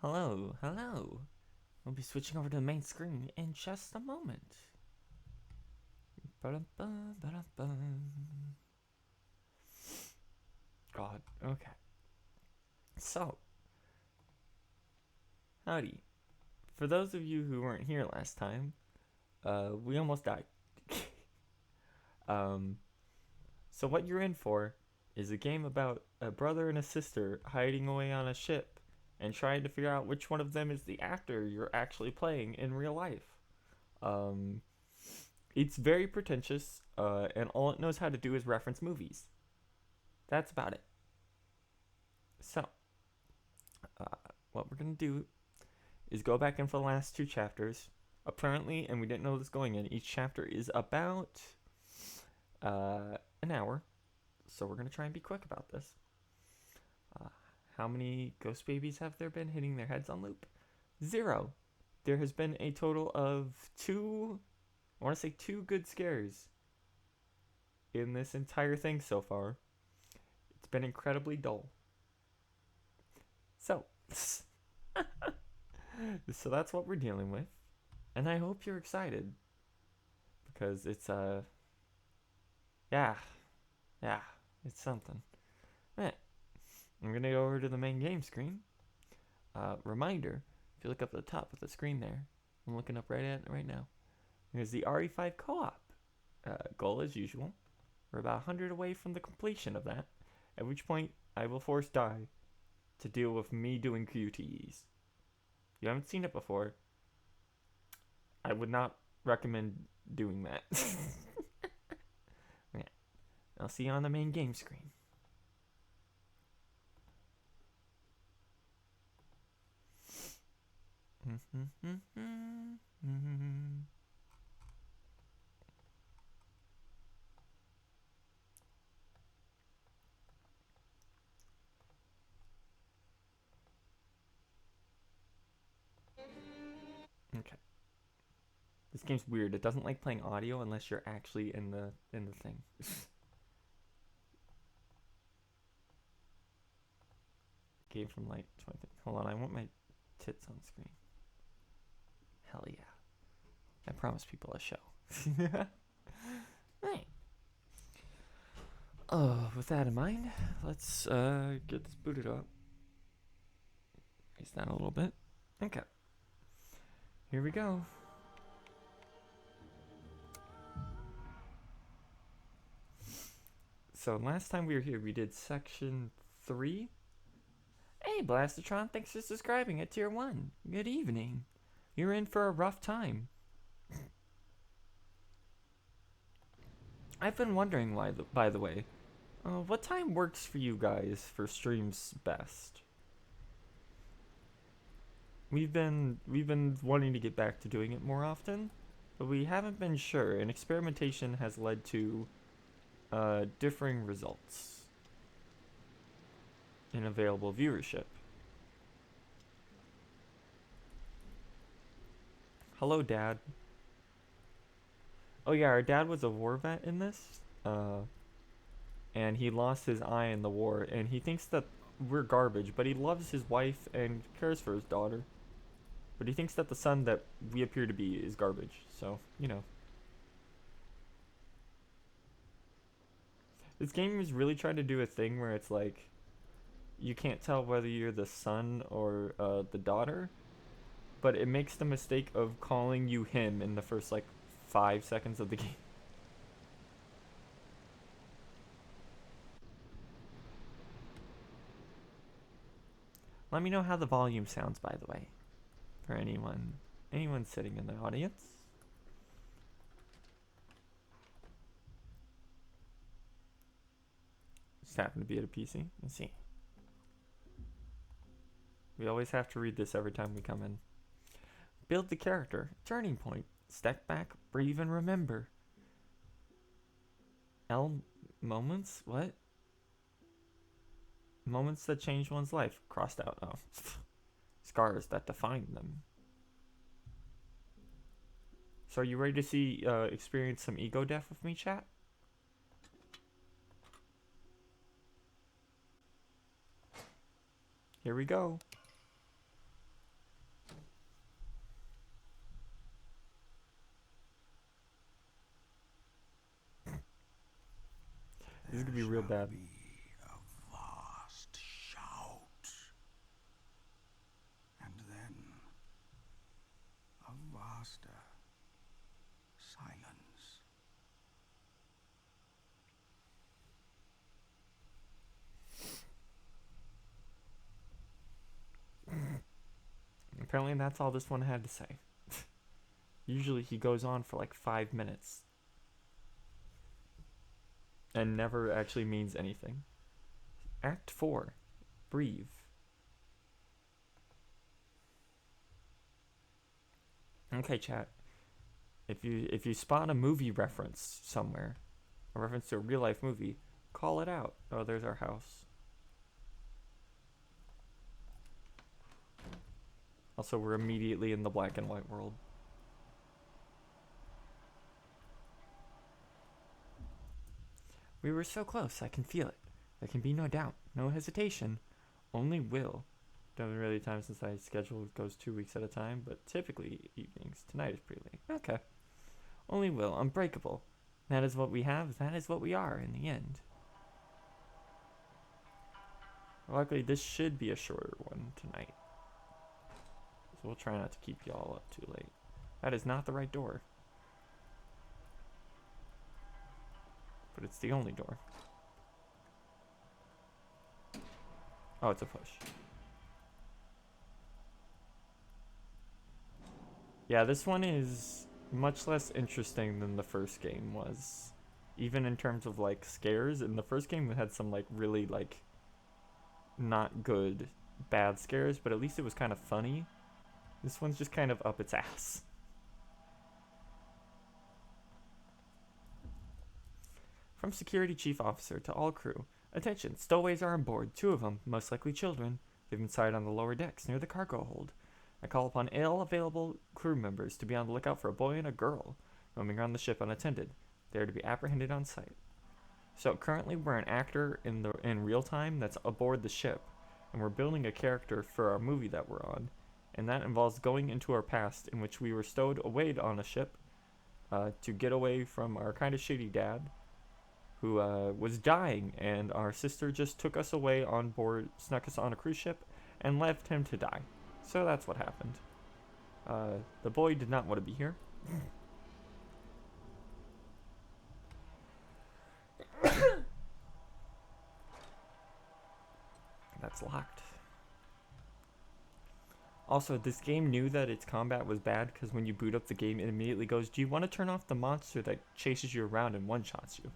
Hello, hello. We'll be switching over to the main screen in just a moment. Ba-dum-bum, ba-dum-bum. God, okay. So, howdy. For those of you who weren't here last time, we almost died. um, so what you're in for is a game about a brother and a sister hiding away on a ship and trying to figure out which one of them is the actor you're actually playing in real life. Um, it's very pretentious, and all it knows how to do is reference movies. That's about it. So, what we're gonna do is go back in for the last two chapters. Apparently, and we didn't know this going in, each chapter is about an hour. So we're gonna try and be quick about this. Uh, how many ghost babies have there been hitting their heads on loop? 0. There has been a total of two, I want to say 2 good scares in this entire thing so far. It's been incredibly dull. So, so that's what we're dealing with. And I hope you're excited. Because it's, yeah, it's something. Alright, I'm gonna go over to the main game screen. Reminder, if you look up at the top of the screen there, I'm looking up right at it right now. There's the RE5 co-op. Goal as usual. We're about 100 away from the completion of that, at which point I will force Die to deal with me doing QTEs. If you haven't seen it before, I would not recommend doing that. Yeah. I'll see you on the main game screen. Okay. This game's weird. It doesn't like playing audio unless you're actually in the thing. Game from like 20. Hold on, I want my tits on screen. Hell yeah. I promise people a show. Right. With that in mind, let's get this booted up. Raise that a little bit. Okay. Here we go. So last time we were here, we did section 3. Hey, Blastatron, thanks for subscribing at tier 1. Good evening. You're in for a rough time. I've been wondering why, by the way, what time works for you guys for streams best? We've been wanting to get back to doing it more often, but we haven't been sure, and experimentation has led to differing results in available viewership. Hello, Dad. Oh yeah, our dad was a war vet in this, and he lost his eye in the war, and he thinks that we're garbage, but he loves his wife and cares for his daughter. But he thinks that the son that we appear to be is garbage, so, you know. This game is really trying to do a thing where it's like, you can't tell whether you're the son or the daughter, but it makes the mistake of calling you him in the first, like, 5 seconds of the game. Let me know how the volume sounds, by the way, for anyone sitting in the audience. Just happen to be at a PC. Let's see. We always have to read this every time we come in. Build the character. Turning point. Step back, breathe, and remember. L moments? What? Moments that change one's life. Crossed out. Oh. Scars that define them. So are you ready to see, experience some ego death with me, chat? Here we go. This is gonna be real bad. Be a vast shout, and then a vaster silence. Apparently that's all this one had to say. Usually he goes on for like 5 minutes. And never actually means anything. Act 4. Breathe. Okay, chat. If you spot a movie reference somewhere, a reference to a real life movie, call it out. Oh, there's our house. Also, we're immediately in the black and white world. We were so close, I can feel it. There can be no doubt, no hesitation, only will. Don't have really time since my schedule goes 2 weeks at a time, but typically evenings. Tonight is pretty late. Okay. Only will, unbreakable. That is what we have, that is what we are in the end. Luckily, this should be a shorter one tonight. So we'll try not to keep y'all up too late. That is not the right door. But it's the only door. Oh, it's a push. Yeah, this one is much less interesting than the first game was. Even in terms of like scares. In the first game we had some like really like not good bad scares, but at least it was kind of funny. This one's just kind of up its ass. From security chief officer to all crew. Attention, stowaways are on board, 2 of them, most likely children. They've been sighted on the lower decks near the cargo hold. I call upon all available crew members to be on the lookout for a boy and a girl roaming around the ship unattended. They are to be apprehended on sight. So currently we're an actor in real time that's aboard the ship, and we're building a character for our movie that we're on, and that involves going into our past in which we were stowed away on a ship to get away from our kind of shitty dad who was dying, and our sister just took us away on board, snuck us on a cruise ship, and left him to die. So that's what happened. The boy did not want to be here. That's locked. Also, this game knew that its combat was bad because when you boot up the game, it immediately goes, do you want to turn off the monster that chases you around and one-shots you?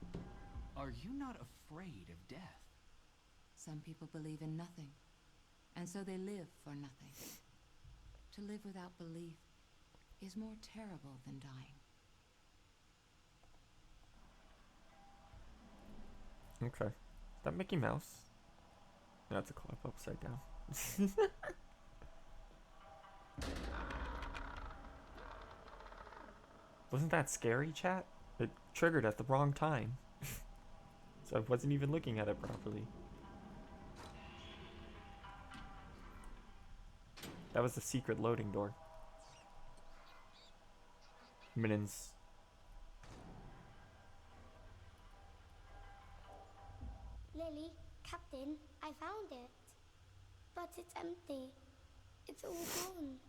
Are you not afraid of death? Some people believe in nothing, and so they live for nothing. To live without belief is more terrible than dying. Okay. Is that Mickey Mouse? No, that's a clock upside down. Wasn't that scary, chat? It triggered at the wrong time. So I wasn't even looking at it properly. That was the secret loading door. Minions. Lily, Captain, I found it. But it's empty. It's all gone.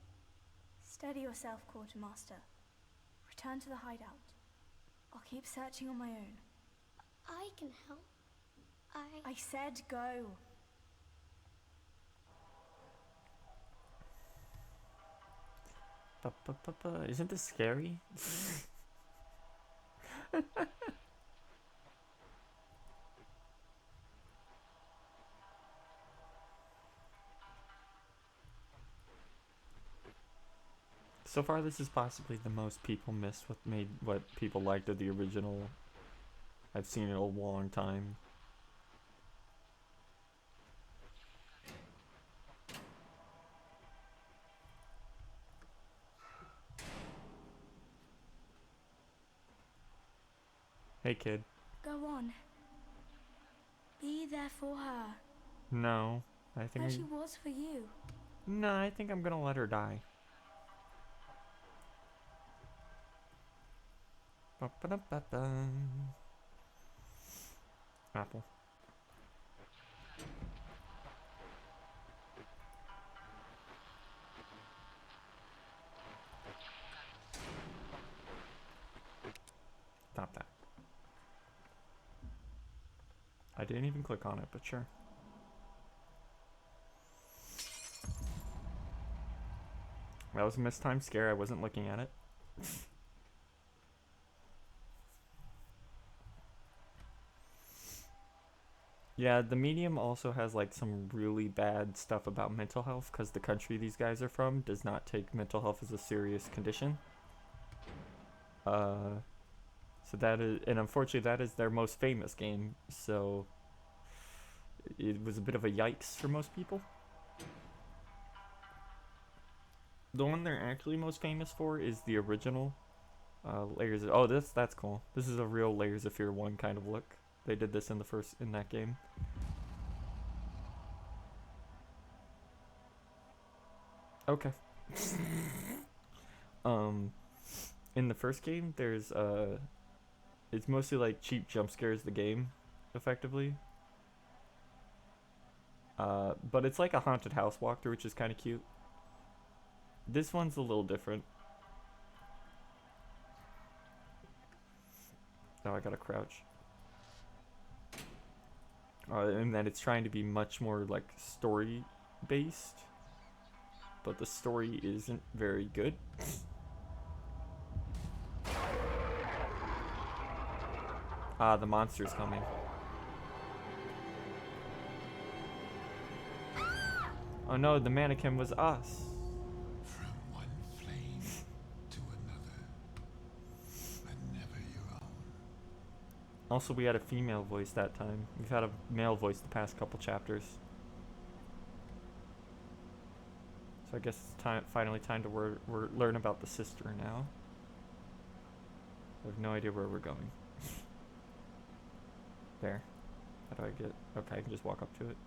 Steady yourself, Quartermaster. Return to the hideout. I'll keep searching on my own. I can help. I said go. Isn't this scary? So far, this is possibly the most people missed what people liked of the original. I've seen it a long time. Hey, kid. Go on. Be there for her. No, I think. Where she was for you. No, I think I'm gonna let her die. Apple. Not that. I didn't even click on it, but sure. That was a mistimed scare. I wasn't looking at it. Yeah, the medium also has like some really bad stuff about mental health because the country these guys are from does not take mental health as a serious condition. So that is, and unfortunately that is their most famous game, so it was a bit of a yikes for most people. The one they're actually most famous for is the original Layers of, oh, that's cool. This is a real Layers of Fear 1 kind of look. They did this in that game. Okay. In the first game, there's it's mostly like cheap jump scares the game, effectively. But it's like a haunted house walkthrough, which is kind of cute. This one's a little different. Oh, I gotta crouch. And then it's trying to be much more like story based, but the story isn't very good. Ah, the monster's coming. Oh no, the mannequin was us. From one flame to another, but never your own. Also, we had a female voice that time. We've had a male voice the past couple chapters. So I guess it's finally time to learn about the sister now. I have no idea where we're going. There. How do I get... Okay, I can just walk up to it.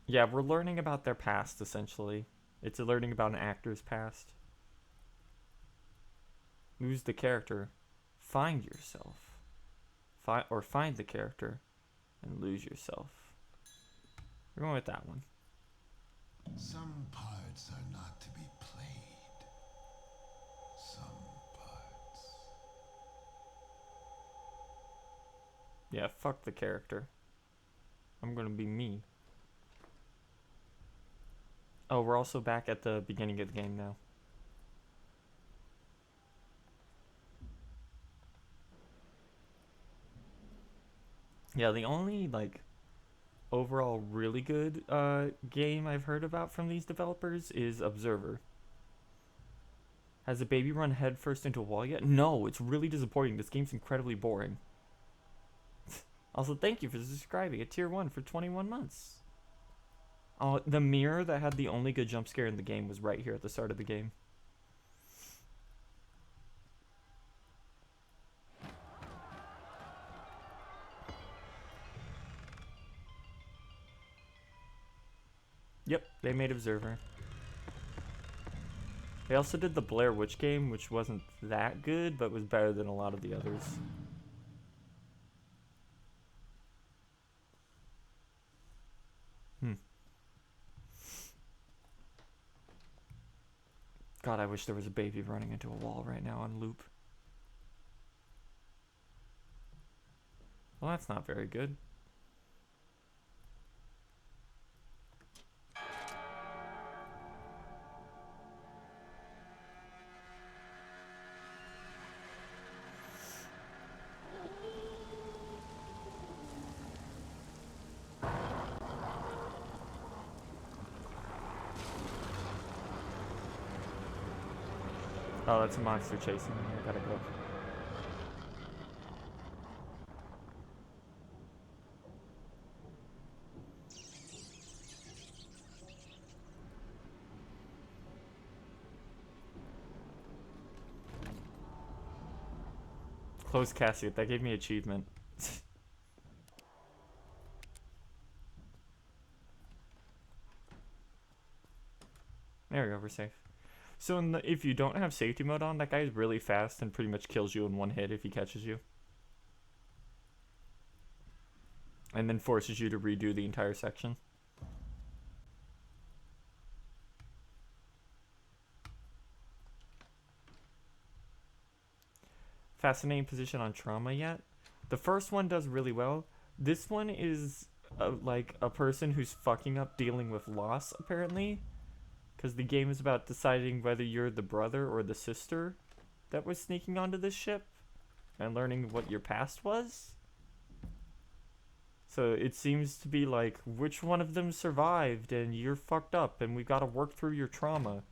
Yeah, we're learning about their past, essentially. It's a learning about an actor's past. Lose the character. Find yourself. Find the character and lose yourself. We're going with that one. Some parts are not to be played. Some parts. Yeah, fuck the character. I'm gonna be me. Oh, we're also back at the beginning of the game now. Yeah, the only, like, overall really good game I've heard about from these developers is Observer. Has a baby run headfirst into a wall yet? No, it's really disappointing. This game's incredibly boring. Also, thank you for subscribing at Tier 1 for 21 months. Oh, the mirror that had the only good jump scare in the game was right here at the start of the game. Yep, they made Observer. They also did the Blair Witch game, which wasn't that good, but was better than a lot of the others. God, I wish there was a baby running into a wall right now on loop. Well, that's not very good. Oh, that's a monster chasing me. I gotta go. Close casket. That gave me achievement. There we go, we're safe. So if you don't have safety mode on, that guy is really fast and pretty much kills you in one hit if he catches you. And then forces you to redo the entire section. Fascinating position on trauma yet. The first one does really well. This one is like a person who's fucking up dealing with loss, apparently. Because the game is about deciding whether you're the brother or the sister that was sneaking onto this ship. And learning what your past was. So it seems to be like, which one of them survived and you're fucked up and we've got to work through your trauma.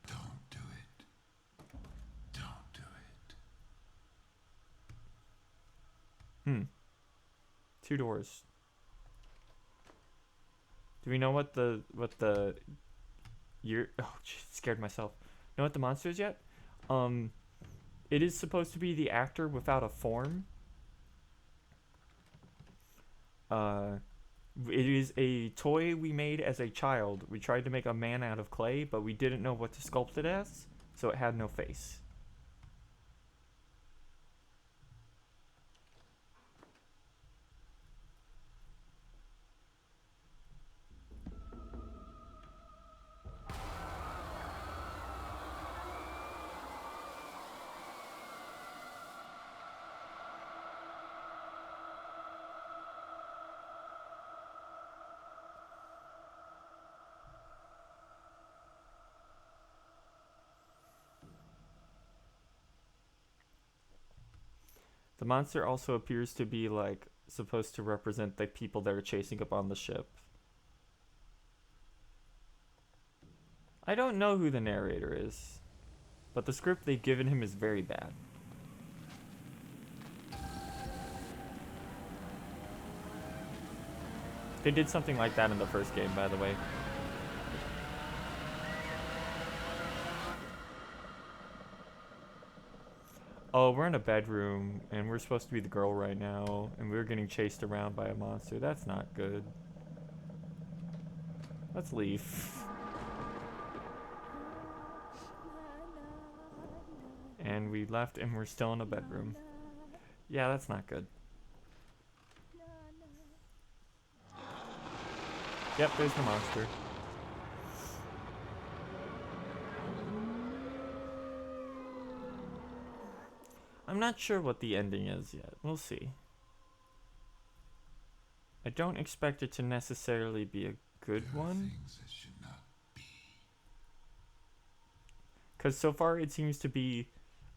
Don't do it. Don't do it. 2 doors. Do we know what the you're oh geez, scared myself. Know what the monster is yet? It is supposed to be the actor without a form. It is a toy we made as a child. We tried to make a man out of clay, but we didn't know what to sculpt it as, so it had no face. The monster also appears to be like supposed to represent the people that are chasing up on the ship. I don't know who the narrator is, but the script they've given him is very bad. They did something like that in the first game, by the way. Oh, we're in a bedroom, and we're supposed to be the girl right now, and we're getting chased around by a monster. That's not good. Let's leave. And we left, and we're still in a bedroom. Yeah, that's not good. Yep, there's the monster. I'm not sure what the ending is yet. We'll see. I don't expect it to necessarily be a good There are one. things that should not be. Because so far it seems to be,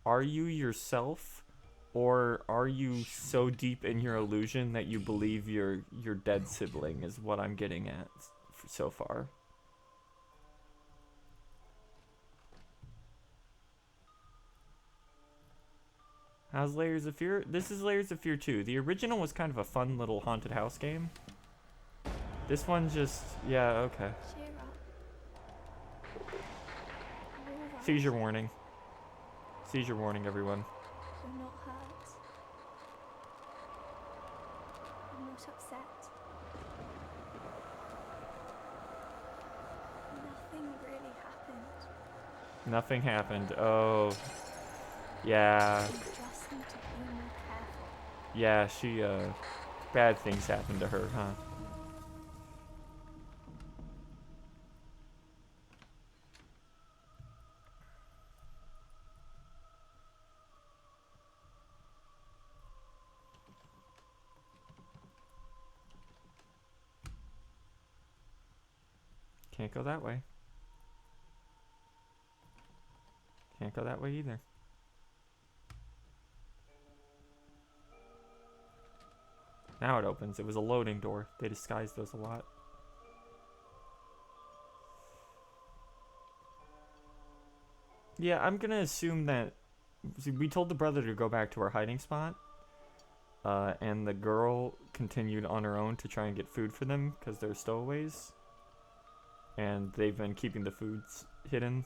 are you yourself? Or are you so deep in your illusion that you believe you're your dead sibling is what I'm getting at so far. How's Layers of Fear? This is Layers of Fear 2. The original was kind of a fun little haunted house game. This one just, yeah, okay. Cheer up. You're all right. Seizure warning. Seizure warning, everyone. You're not hurt. I'm not upset. Nothing really happened. Nothing happened. Oh. Yeah. You just need to be more careful. Yeah, she, bad things happened to her, huh? Can't go that way. Can't go that way either. Now it opens. It was a loading door. They disguised those a lot. Yeah, I'm gonna assume that we told the brother to go back to our hiding spot. And the girl continued on her own to try and get food for them because they're stowaways. And they've been keeping the foods hidden.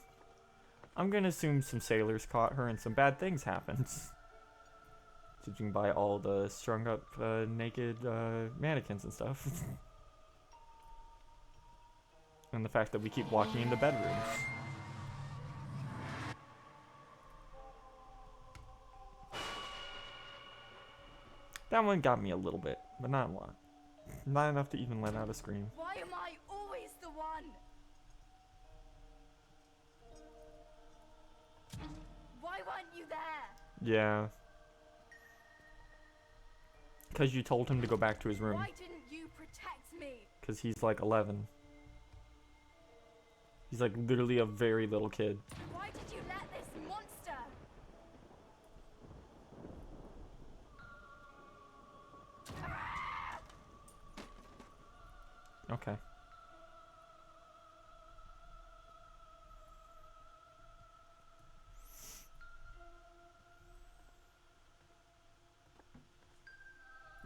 I'm gonna assume some sailors caught her and some bad things happened. Judging by all the strung up naked mannequins and stuff. And the fact that we keep walking into bedrooms. That one got me a little bit, but not a lot. Not enough to even let out a scream. Why am I always the one? Why weren't you there? Yeah. Because you told him to go back to his room. Why didn't you protect me? Because he's like 11. He's like literally a very little kid. Why did you let this monster? Okay.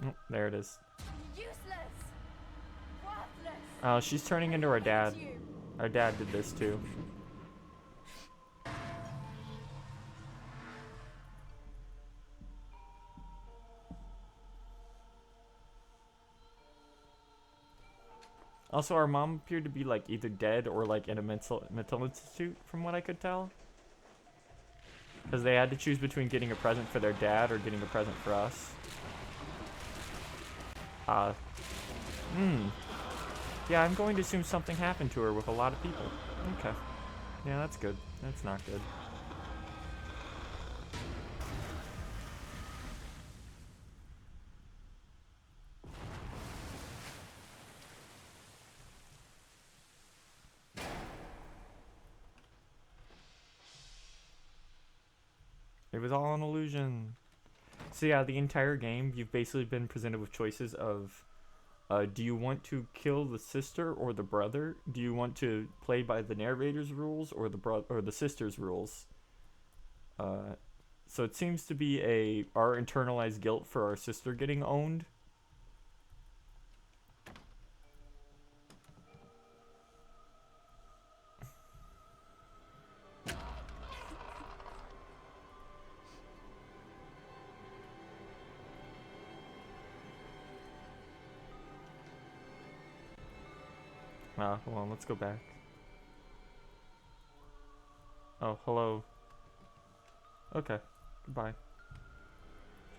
Oh, there it is. Useless. Worthless. Oh, she's turning into our dad. You. Our dad did this too. Also, our mom appeared to be like either dead or like in a mental institute, from what I could tell. Because they had to choose between getting a present for their dad or getting a present for us. Yeah, I'm going to assume something happened to her with a lot of people. Okay. Yeah, that's good. That's not good. It was all an illusion. So yeah, the entire game, you've basically been presented with choices of, do you want to kill the sister or the brother? Do you want to play by the narrator's rules or the sister's rules? So it seems to be our internalized guilt for our sister getting owned. Hold on, let's go back. Oh, hello. Okay, goodbye.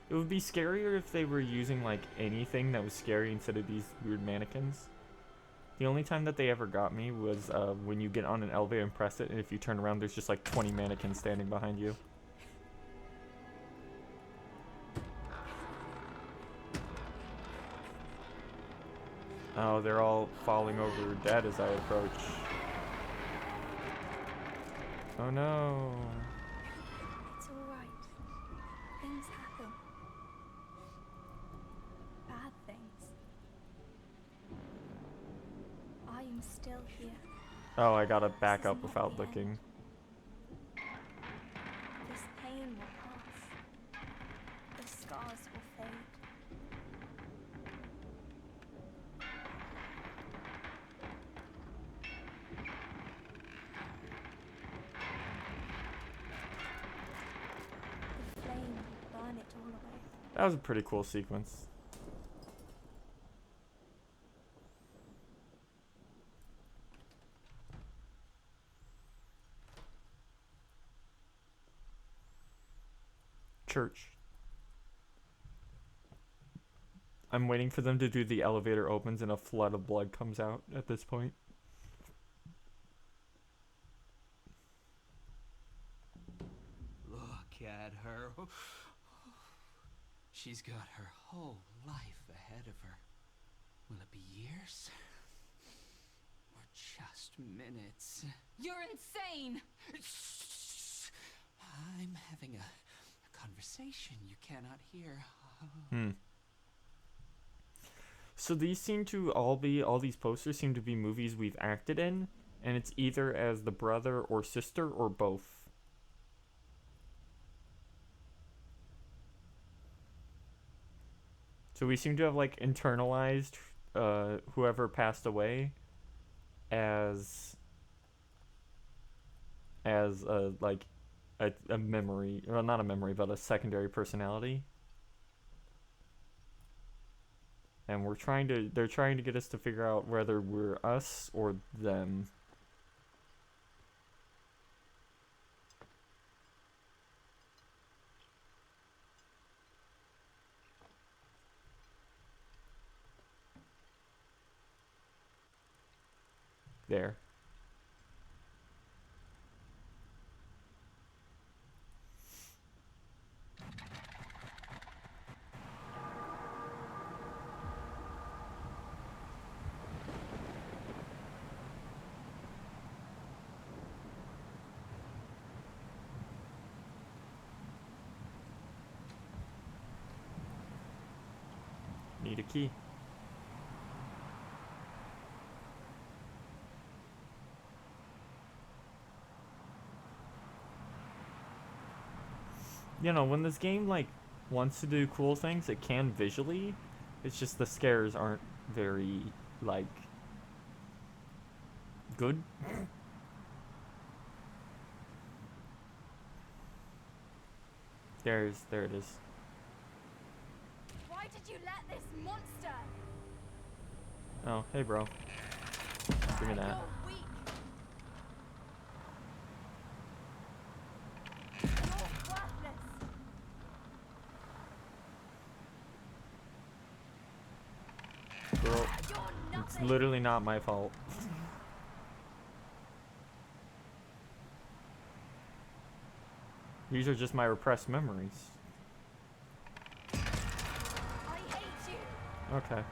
It would be scarier if they were using, like, anything that was scary instead of these weird mannequins. The only time that they ever got me was when you get on an elevator and press it, and if you turn around, there's just, like, 20 mannequins standing behind you. Oh, they're all falling over dead as I approach. Oh no. It's all right. Things happen. Bad things. I am still here. Oh, I gotta back up without looking. This pain will pass. The scars will fade. The flame will burn it all away. That was a pretty cool sequence. Church. I'm waiting for them to do the elevator opens and a flood of blood comes out at this point. Look at her. She's got her whole life ahead of her. Will it be years? Or just minutes? You're insane! I'm having a conversation you cannot hear. So these seem to all these posters seem to be movies we've acted in, and it's either as the brother or sister or both. So we seem to have like internalized whoever passed away as like a memory, well, not a memory, but a secondary personality. And they're trying to get us to figure out whether we're us or them. There. Need a key. You know, when this game like wants to do cool things, it can visually. It's just the scares aren't very like good. There it is. Why did you let this monster? Oh, hey bro. Give me that. You're weak. You're worthless. Girl, You're it's nothing. literally not my fault. These are just my repressed memories. I hate you. Okay.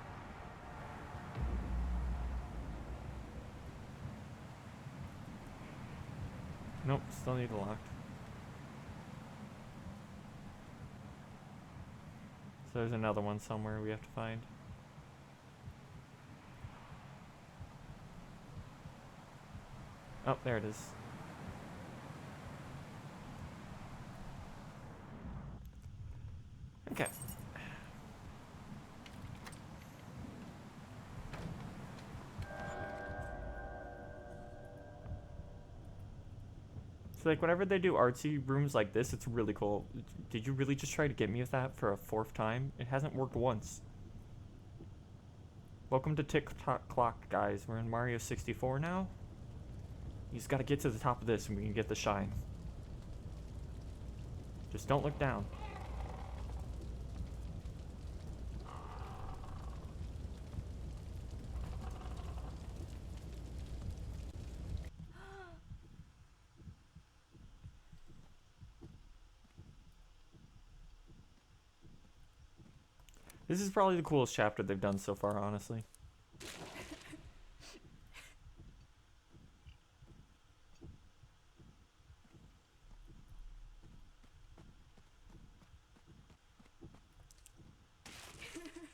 Nope, still need a lock. So there's another one somewhere we have to find. Oh, there it is. Okay. So like whenever they do artsy rooms like this, it's really cool. Did you really just try to get me with that for a 4th time? It hasn't worked once. Welcome to Tick Tock Clock, guys. We're in Mario 64 now. You just gotta get to the top of this and we can get the shine. Just don't look down. This is probably the coolest chapter they've done so far, honestly.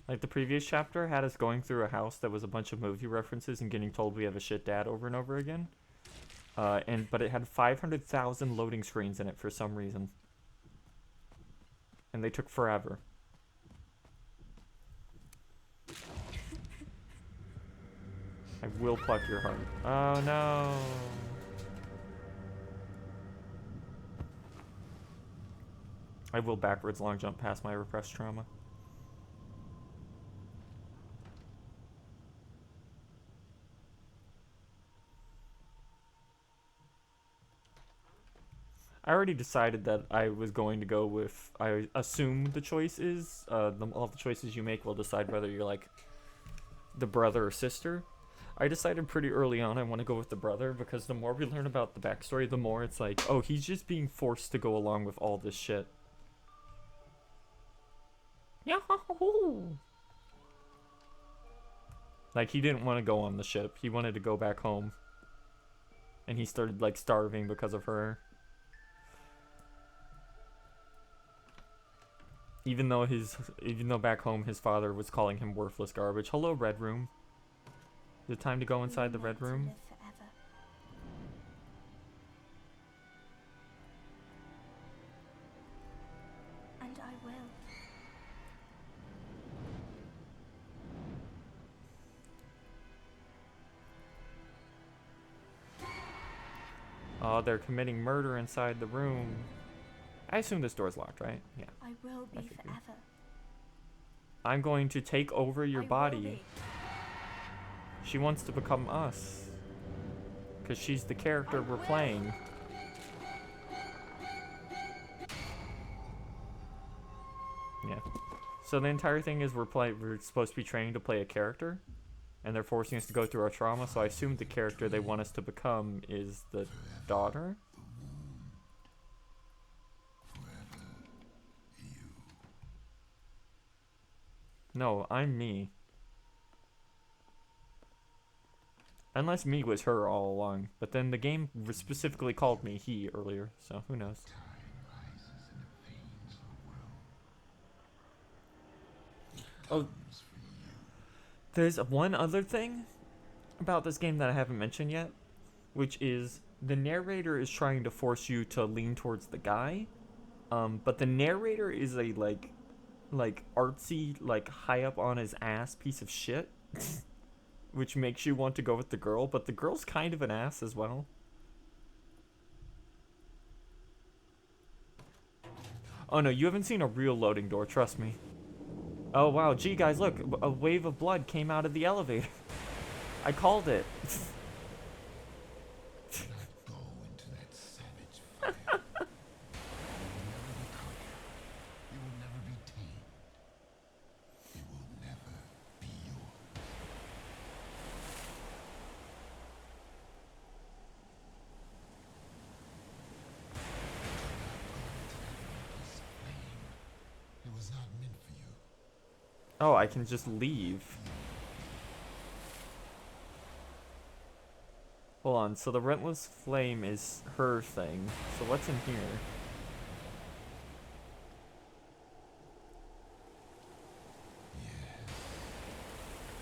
Like the previous chapter had us going through a house that was a bunch of movie references and getting told we have a shit dad over and over again. But it had 500,000 loading screens in it for some reason. And they took forever. I will pluck your heart. Oh no. I will backwards long jump past my repressed trauma. I already decided that I was going to go with, I assume the choice is, all the choices you make will decide whether you're like the brother or sister. I decided pretty early on I want to go with the brother because the more we learn about the backstory, the more it's like, oh, he's just being forced to go along with all this shit. Yahoo! Like, he didn't want to go on the ship. He wanted to go back home. And he started, like, starving because of her. Even though back home his father was calling him worthless garbage. Hello, Red Room. Is it time to go inside the Red Room? Live forever. And I will. Oh, they're committing murder inside the room. I assume this door's locked, right? Yeah. I will I be figured. forever. I'm going to take over your I will body. be. She wants to become us. Because she's the character we're will. playing. Yeah. So the entire thing is we're supposed to be training to play a character. And they're forcing us to go through our trauma, so I assume the character they want us to become is the daughter. No, I'm me. Unless me was her all along. But then the game specifically called me he earlier, so who knows. Oh, there's one other thing about this game that I haven't mentioned yet, which is the narrator is trying to force you to lean towards the guy, but the narrator is a like artsy, like high up on his ass piece of shit, which makes you want to go with the girl, but the girl's kind of an ass as well. Oh no, you haven't seen a real loading door, trust me. Oh wow, gee guys, look, a wave of blood came out of the elevator. I called it. Go into that savage fire. You will never be tamed. It will never be yours. It was not meant for you. Oh, I can just leave. Hold on, so the Relentless Flame is her thing. So what's in here?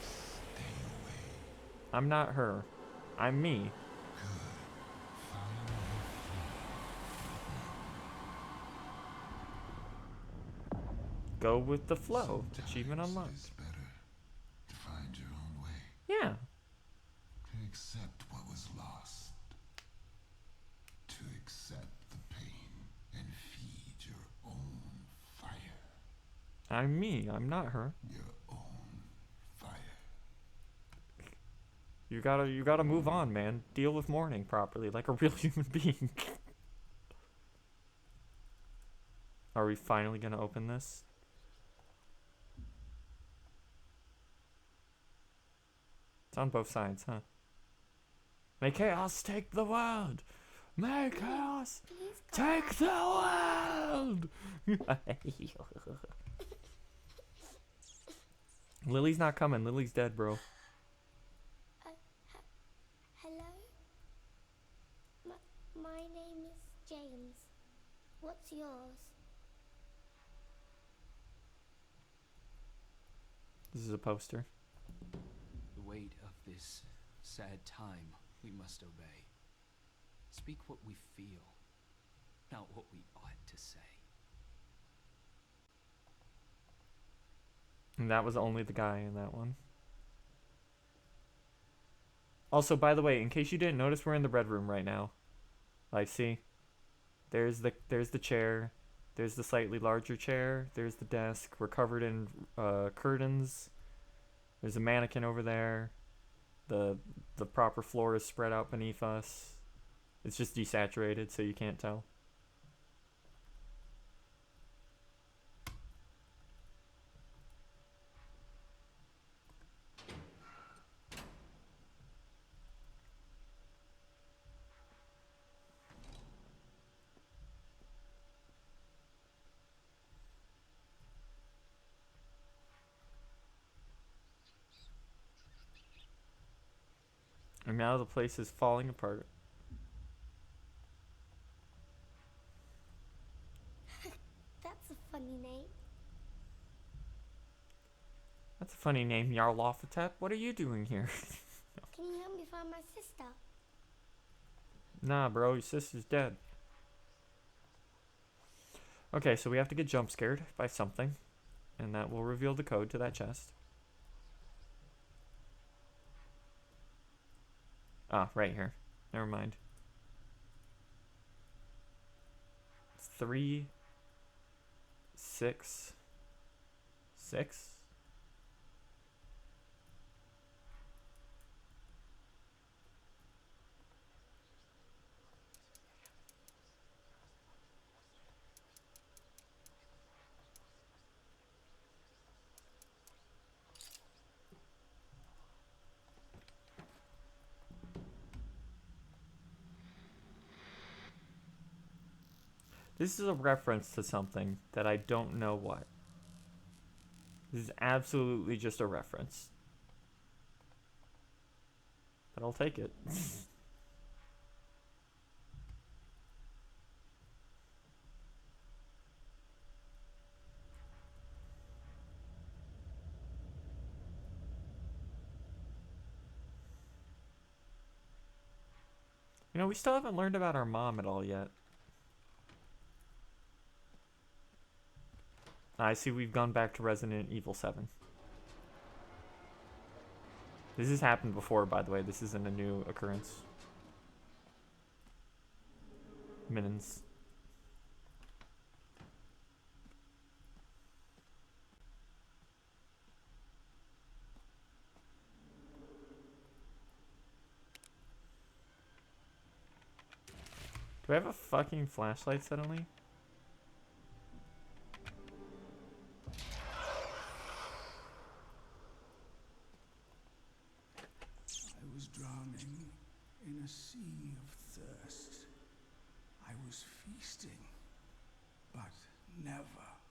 Stay away. I'm not her. I'm me. Follow Go with the the flow. Sometimes Achievement unlocked. It is better to find your own way. Yeah. To accept what was lost. To accept the pain and feed your own fire. I'm me. I'm not her. Your own fire. You gotta move on, man. Deal with mourning properly, like a real human being. Are we finally gonna open this? It's on both sides, huh? May chaos take the world! May chaos Please go take back. the world! Lily's not coming. Lily's dead, bro. Hello? My name is James. What's yours? This is a poster. The weight of this sad time we must obey. Speak what we feel, not what we ought to say. And that was only the guy in that one. Also, by the way, in case you didn't notice, we're in the red room right now. Like, see? There's the chair. There's the slightly larger chair. There's the desk. We're covered in curtains. There's a mannequin over there. The proper floor is spread out beneath us. It's just desaturated, so you can't tell. And now the place is falling apart. That's a funny name. That's a funny name, Yarlafatet. What are you doing here? Can you help me find my sister? Nah, bro, your sister's dead. Okay, so we have to get jump scared by something. And that will reveal the code to that chest. Ah, right here. Never mind. 3, 6, 6. This is a reference to something that I don't know what. This is absolutely just a reference. But I'll take it. You know, we still haven't learned about our mom at all yet. I see we've gone back to Resident Evil 7. This has happened before, by the way. This isn't a new occurrence. Minions. Do I have a fucking flashlight suddenly? I was drowning in a sea of thirst. I was feasting, but never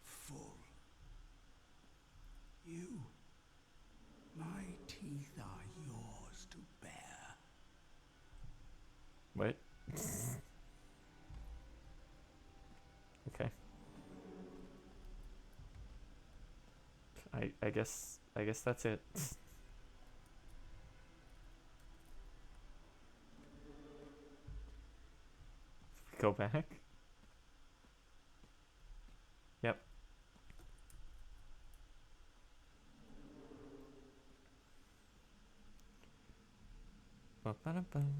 full. You, my teeth are yours to bear. Wait. Okay. I guess that's it. Go back. Yep. Ba-ba-da-bum.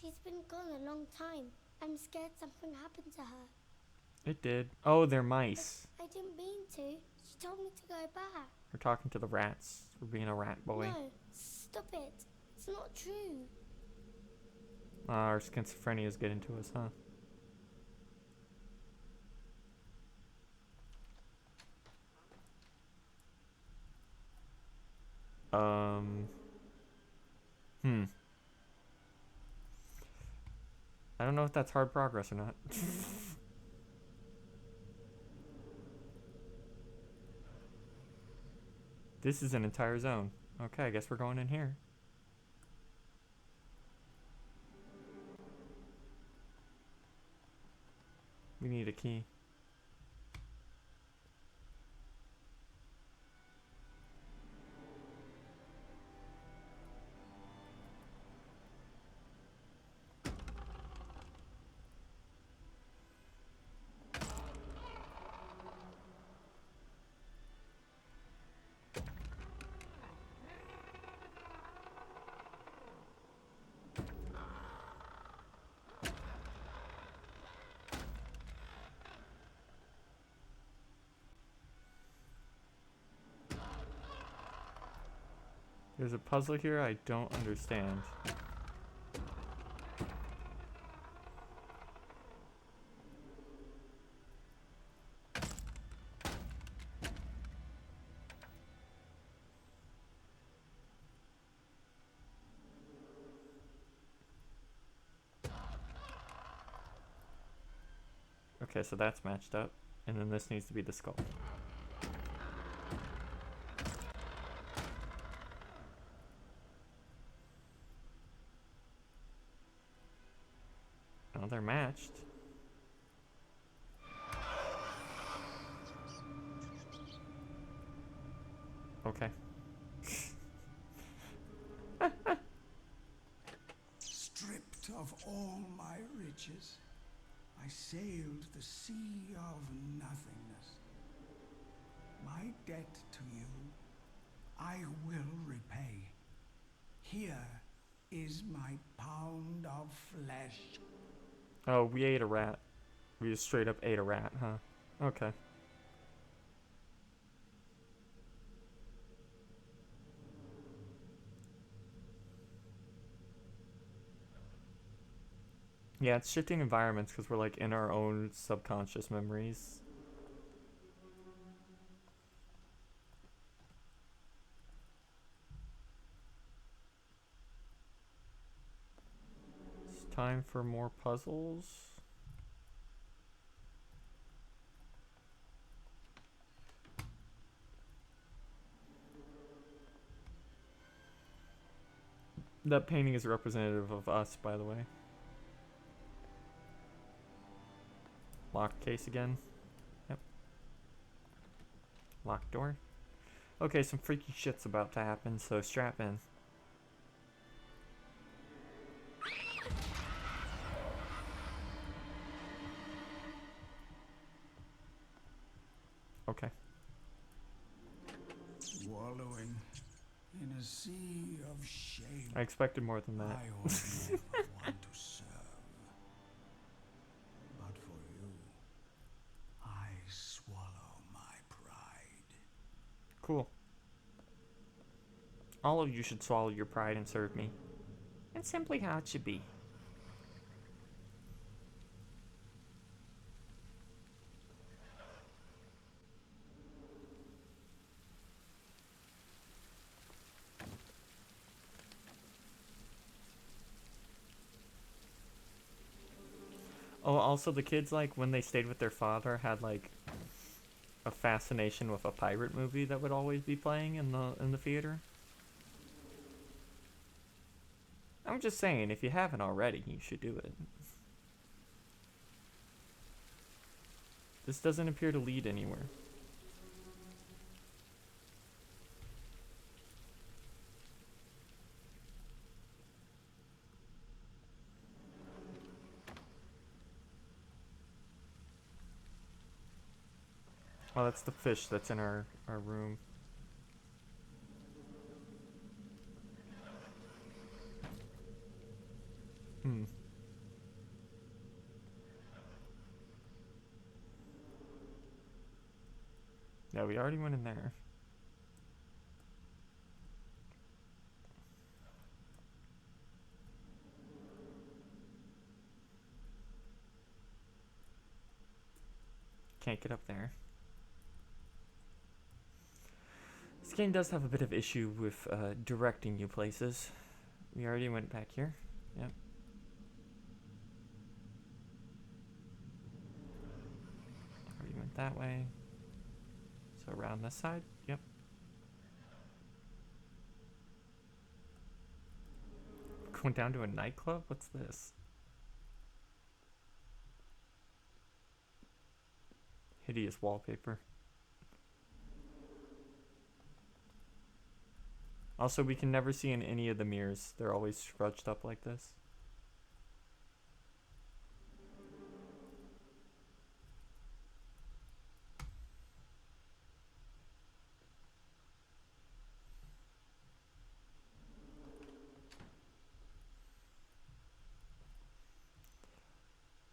She's been gone a long time. I'm scared something happened to her. It did. Oh, they're mice. I didn't mean to. She told me to go back. We're talking to the rats. We're being a rat boy. No, stop it. It's not true. Our schizophrenia is getting to us, huh? I don't know if that's hard progress or not. This is an entire zone. Okay, I guess we're going in here. We need a key. There's a puzzle here I don't understand. Okay, so that's matched up. And then this needs to be the skull. Oh, they're matched. Okay. Stripped of all my riches, I sailed the sea of nothingness. My debt to you, I will repay. Here is my pound of flesh. Oh, we ate a rat. We just straight up ate a rat, huh? Okay. Yeah, it's shifting environments because we're like in our own subconscious memories. Time for more puzzles. That painting is representative of us, by the way. Locked case again. Yep. Locked door. Okay, some freaky shit's about to happen, so strap in. Okay. Wallowing in a sea of shame. I expected more than that. I would never want to serve. But for you, I swallow my pride. Cool. All of you should swallow your pride and serve me. It's simply how it should be. Oh, also the kids, like, when they stayed with their father, had, like, a fascination with a pirate movie that would always be playing in the theater. I'm just saying, if you haven't already, you should do it. This doesn't appear to lead anywhere. Oh, that's the fish that's in our room. Hmm. Yeah, we already went in there. Can't get up there. This game does have a bit of issue with directing you places. We already went back here. Yep. Already went that way. So around this side? Yep. Going down to a nightclub? What's this? Hideous wallpaper. Also, we can never see in any of the mirrors. They're always scrunched up like this.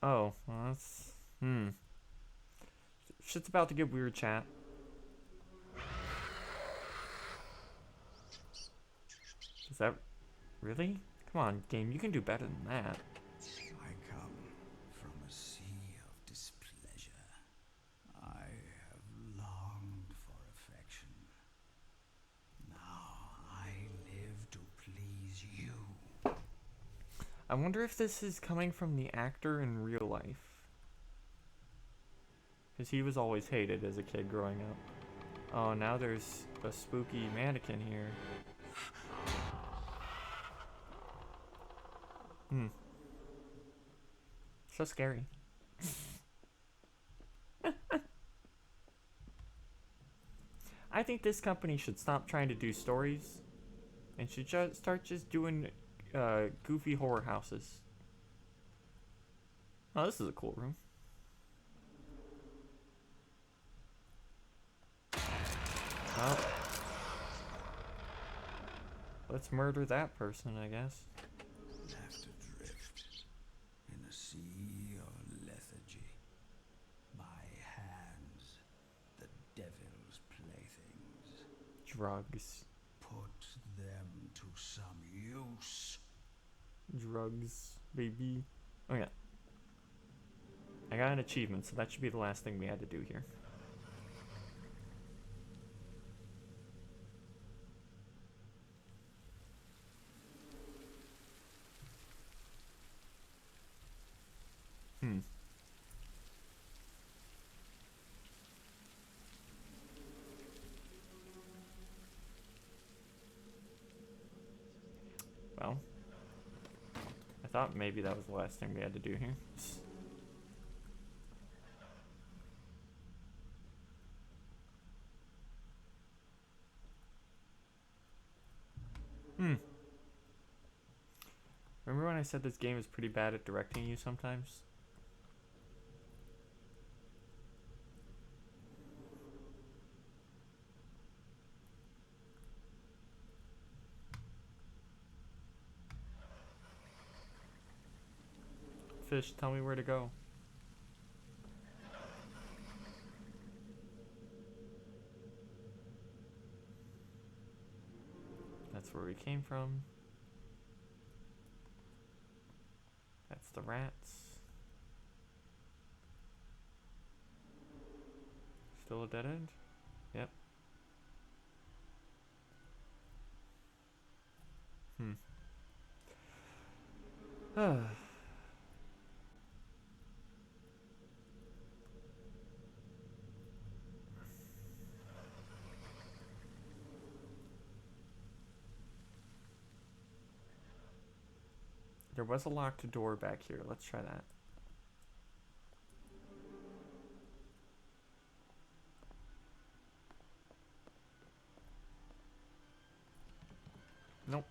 Oh, well, that's... Shit's about to get weird, chat. Is that... Really? Come on, game, you can do better than that. I come from a sea of displeasure. I have longed for affection. Now I live to please you. I wonder if this is coming from the actor in real life. Because he was always hated as a kid growing up. Oh, now there's a spooky mannequin here. So scary. I think this company should stop trying to do stories and should start just doing goofy horror houses. Oh, this is a cool room. Well, let's murder that person, I guess. Left adrift in a sea of lethargy. My hands, the devil's playthings. Drugs. Put them to some use. Drugs, baby. Oh yeah. I got an achievement, so that should be the last thing we had to do here. know. I thought maybe that was the last thing we had to do here. Remember when I said this game is pretty bad at directing you sometimes? Fish, tell me where to go. That's where we came from. That's the rats. Still a dead end? Yep. There was a locked door back here. Let's try that. Nope.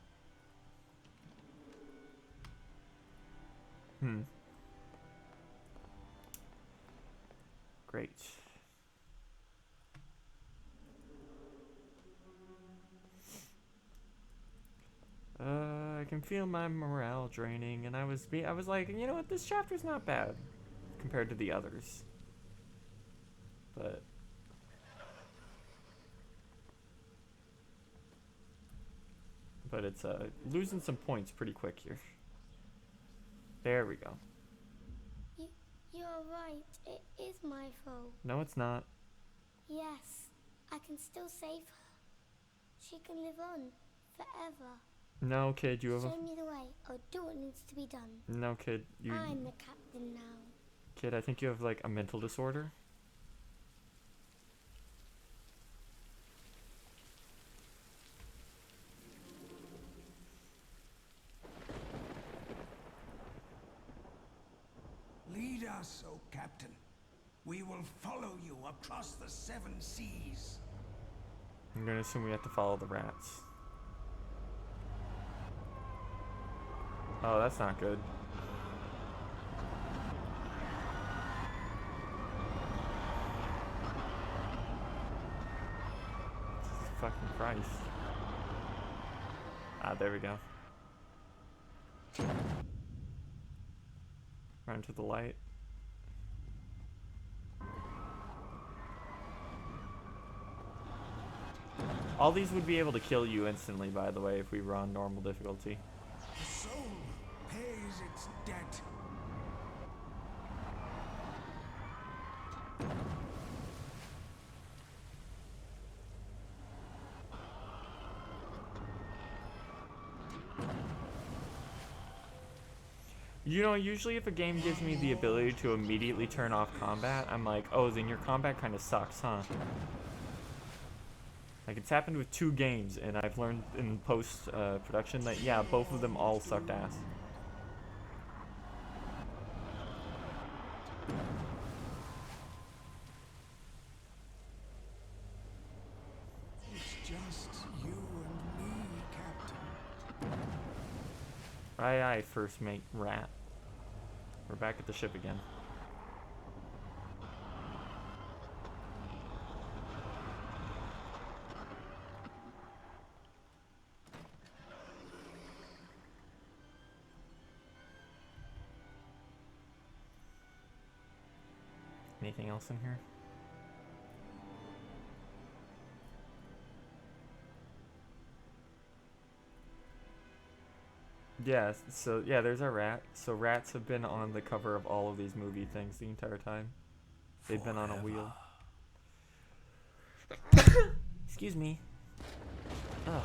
Great. I can feel my morale draining, and I was like, you know what, this chapter's not bad compared to the others. But it's losing some points pretty quick here. There we go. You're right. It is my fault. No, it's not. Yes, I can still save her. She can live on forever. No, kid, you have Show me the way, or do what needs to be done. No, kid, I'm the captain now. Kid, I think you have like a mental disorder. Lead us, O Captain. We will follow you across the 7 seas. I'm gonna assume we have to follow the rats. Oh, that's not good. Jesus fucking Christ. Ah, there we go. Run to the light. All these would be able to kill you instantly, by the way, if we were on normal difficulty. The soul pays its debt. You know, usually if a game gives me the ability to immediately turn off combat, I'm like, oh, then your combat kind of sucks, huh? Like, it's happened with 2 games, and I've learned in post-production that, yeah, both of them all sucked ass. It's just you and me, Captain. Aye, aye, first mate rat. We're back at the ship again. Anything else in here? Yeah, so yeah, there's our rat. So rats have been on the cover of all of these movie things the entire time. They've been on a wheel. Excuse me. Ugh.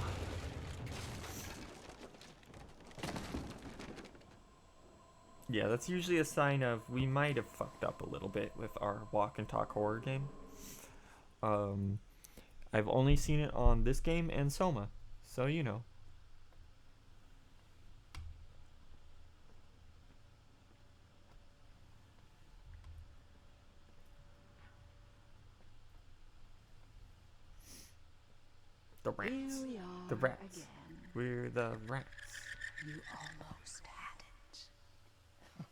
Yeah, that's usually a sign of we might have fucked up a little bit with our walk and talk horror game. I've only seen it on this game and Soma, so you know. The rats. Here we The are rats. again. We're the rats. You almost had it.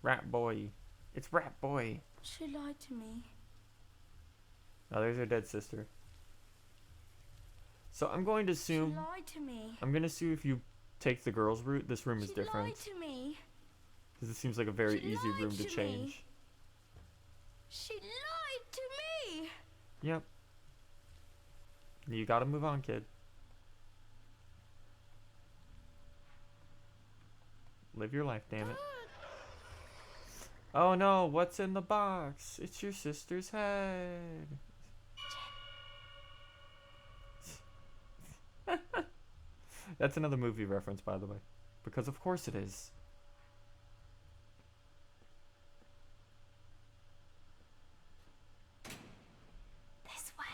Rat boy. It's Rat boy. She lied to me. Oh, there's her dead sister. So I'm going to She assume. lied to me. I'm going to assume if you take the girls' route, this room is She different. lied to me. Because it seems like a very She easy lied room to to me. change. She lied to me. Yep. You gotta move on, kid. Live your life, damn it. Oh no, what's in the box? It's your sister's head. That's another movie reference, by the way. Because of course it is. This way.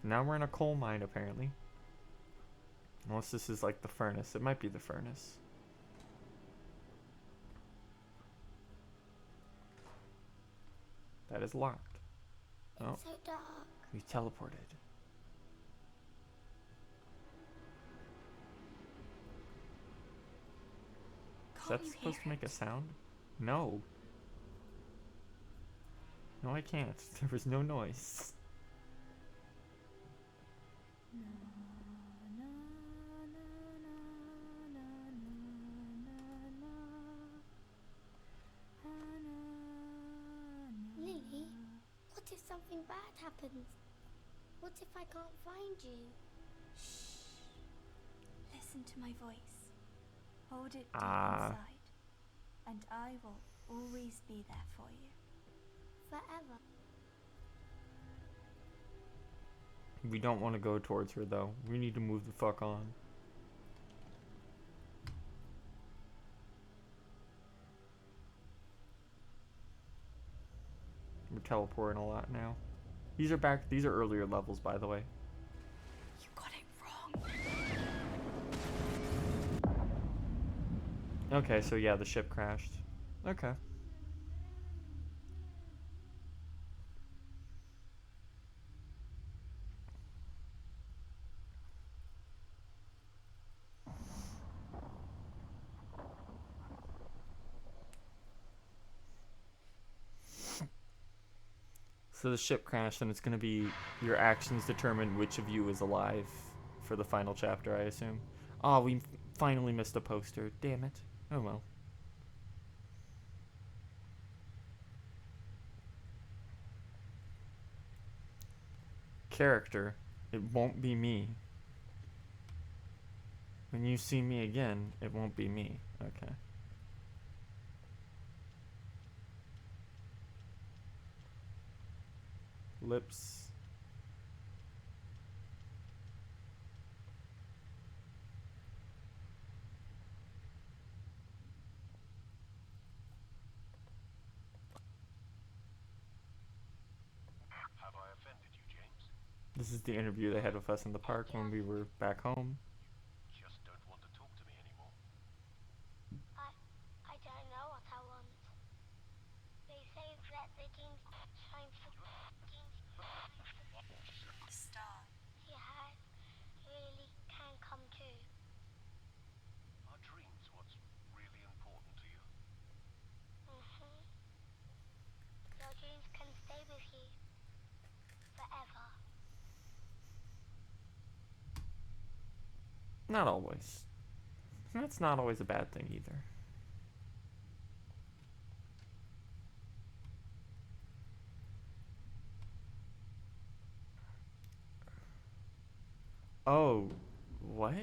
Now we're in a coal mine, apparently. Unless this is like the furnace. It might be the furnace. That is locked. Oh, It's so dark. we teleported. Is Can't that you supposed hear to make it? a sound? No. No, I can't. There was no noise. Lily, what if something bad happens? What if I can't find you? Listen to my voice. Hold it deep Ah. inside. And I will always be there for you. Forever. We don't want to go towards her, though. We need to move the fuck on. We're teleporting a lot now. These are back. These are earlier levels, by the way. You got it wrong. Okay, so yeah, the ship crashed. Okay. So the ship crashed, and it's gonna be your actions determine which of you is alive for the final chapter, I assume. Oh, we finally missed a poster. Damn it. Oh well. Character. It won't be me. When you see me again, it won't be me. Okay. Lips. Have I offended you, James? This is the interview they had with us in the park when we were back home. Just don't want to talk to me anymore. I don't know what I want. They say that the king's trying for Star. he has really can come true. Are dreams what's really important to you? Mm-hmm. Your dreams can stay with you forever. Not always. That's not always a bad thing either. Oh, what?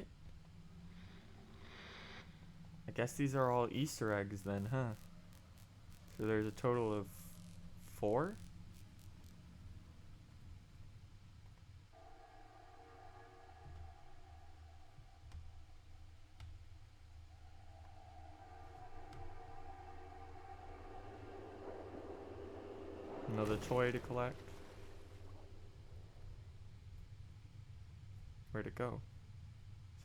I guess these are all Easter eggs then, huh? So there's a total of 4? Another toy to collect. Where'd it go?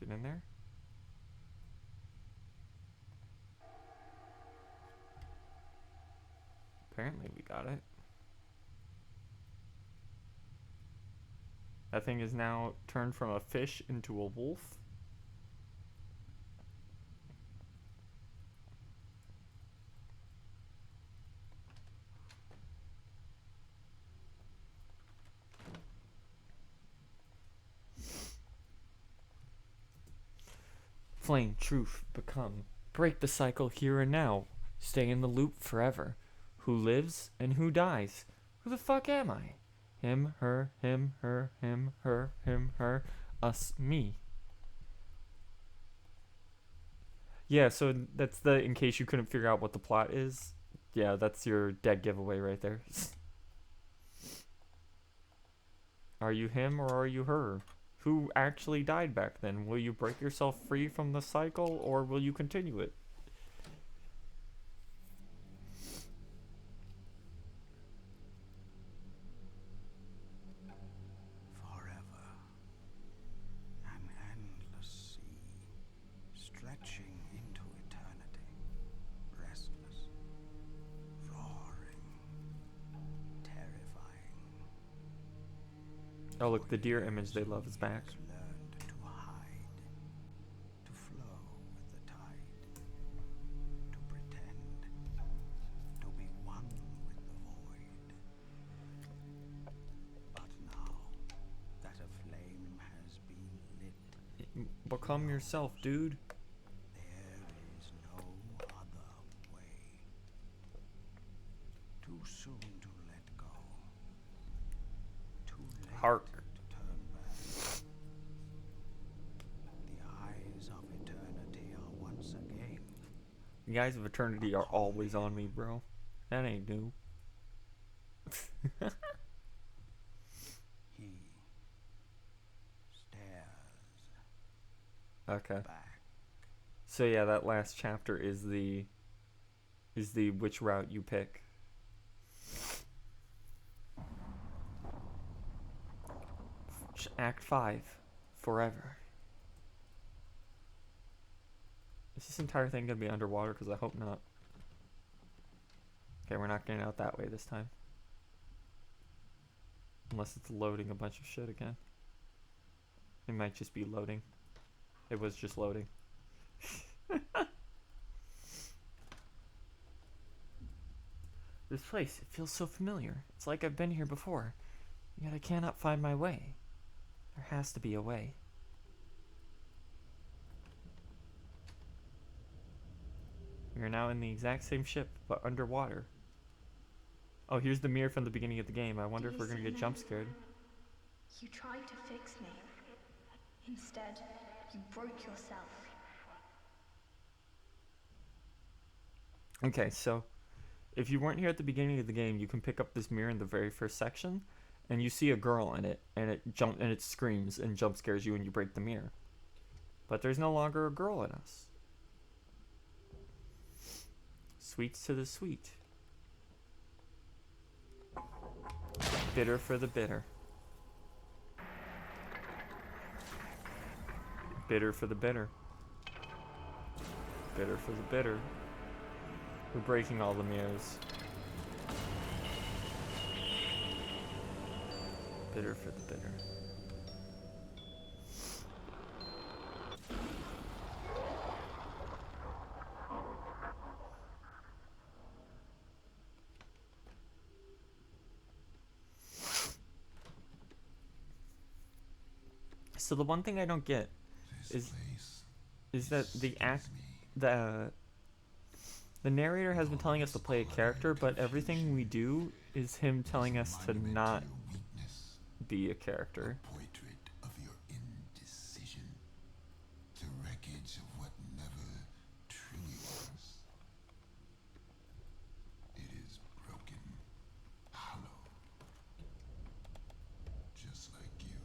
Is it in there? Apparently we got it. That thing is now turned from a fish into a wolf. Flame, truth, become. Break the cycle here and now. Stay in the loop forever. Who lives and who dies? Who the fuck am I? Him, her, him, her, him, her, him, her, us, me. Yeah, so that's the, in case you couldn't figure out what the plot is. Yeah, that's your dead giveaway right there. Are you him or are you her? Who actually died back then? Will you break yourself free from the cycle or will you continue it? Forever. An endless sea, stretching into eternity. Restless, roaring, terrifying. Oh look, the deer image they love is back. Learned to hide, to flow with the tide, to pretend, to be one with the void. But now that a flame has been lit, Become yourself, dude. there is no other way. Too soon to let go. Too late Hark. to turn back. The eyes of eternity are once again. The eyes of eternity are always on me, bro. That ain't new. He stares Okay. back. So yeah, that last chapter is the which route you pick. Act 5. Forever. Is this entire thing gonna be underwater? Because I hope not. Okay, we're not getting out that way this time. Unless it's loading a bunch of shit again. It might just be loading. It was just loading. This place, it feels so familiar. It's like I've been here before. Yet I cannot find my way. There has to be a way. We are now in the exact same ship, but underwater. Oh, here's the mirror from the beginning of the game. I wonder if we're gonna get jump scared. You tried to fix me. Instead, you broke yourself. Okay, so if you weren't here at the beginning of the game, you can pick up this mirror in the very first section, and you see a girl in it, and it screams and jump scares you, and you break the mirror. But there's no longer a girl in us. Sweets to the sweet. Bitter for the bitter. Bitter for the bitter. Bitter for the bitter. We're breaking all the mirrors. Bitter for the bitter. So the one thing I don't get This is place that the act scares me. the narrator has been telling us to play a character, but everything we do is him telling us to Monument not your weakness, be a character. a portrait of your indecision, the wreckage of what never truly was. It is broken, hollow, just like you.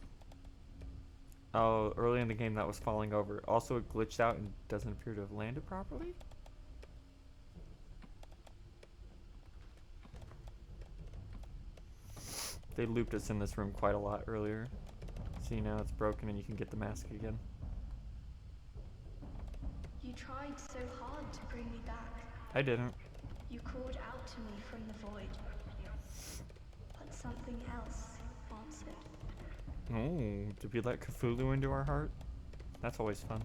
Oh, early in the game that was falling over. Also, it glitched out and doesn't appear to have landed properly. They looped us in this room quite a lot earlier. See, now it's broken and you can get the mask again. You tried so hard to bring me back. I didn't. You called out to me from the void, but something else answered. Oh, did we let Cthulhu into our heart? That's always fun.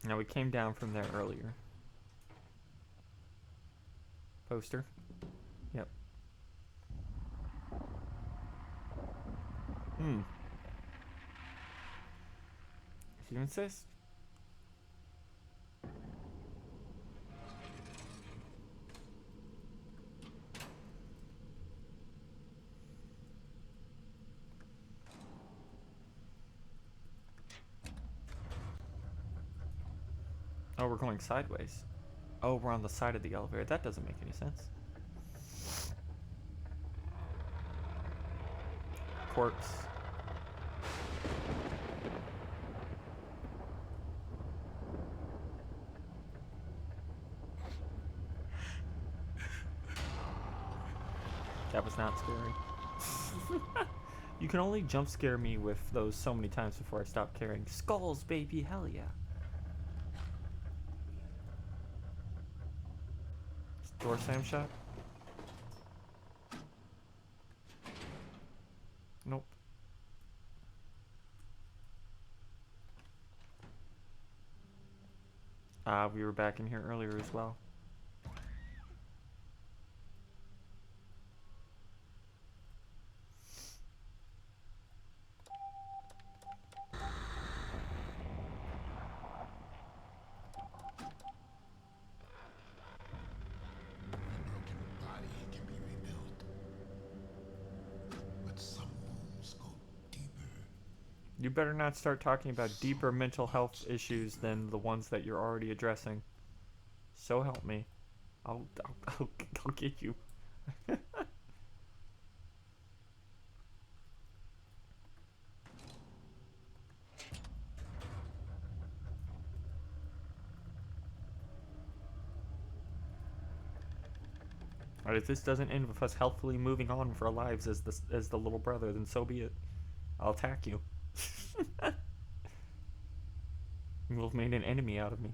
Now we came down from there earlier. Poster. Yep. If you insist. Oh, we're going sideways. Oh, we're on the side of the elevator. That doesn't make any sense. Corpse. That was not scary. You can only jump scare me with those so many times before I stop caring. Skulls, baby, hell yeah. Door slam shot? Nope. We were back in here earlier as well. You better not start talking about deeper mental health issues than the ones that you're already addressing. So help me. I'll get you. Alright, if this doesn't end with us healthily moving on with our lives as the little brother, then so be it. I'll attack you. You'll have made an enemy out of me.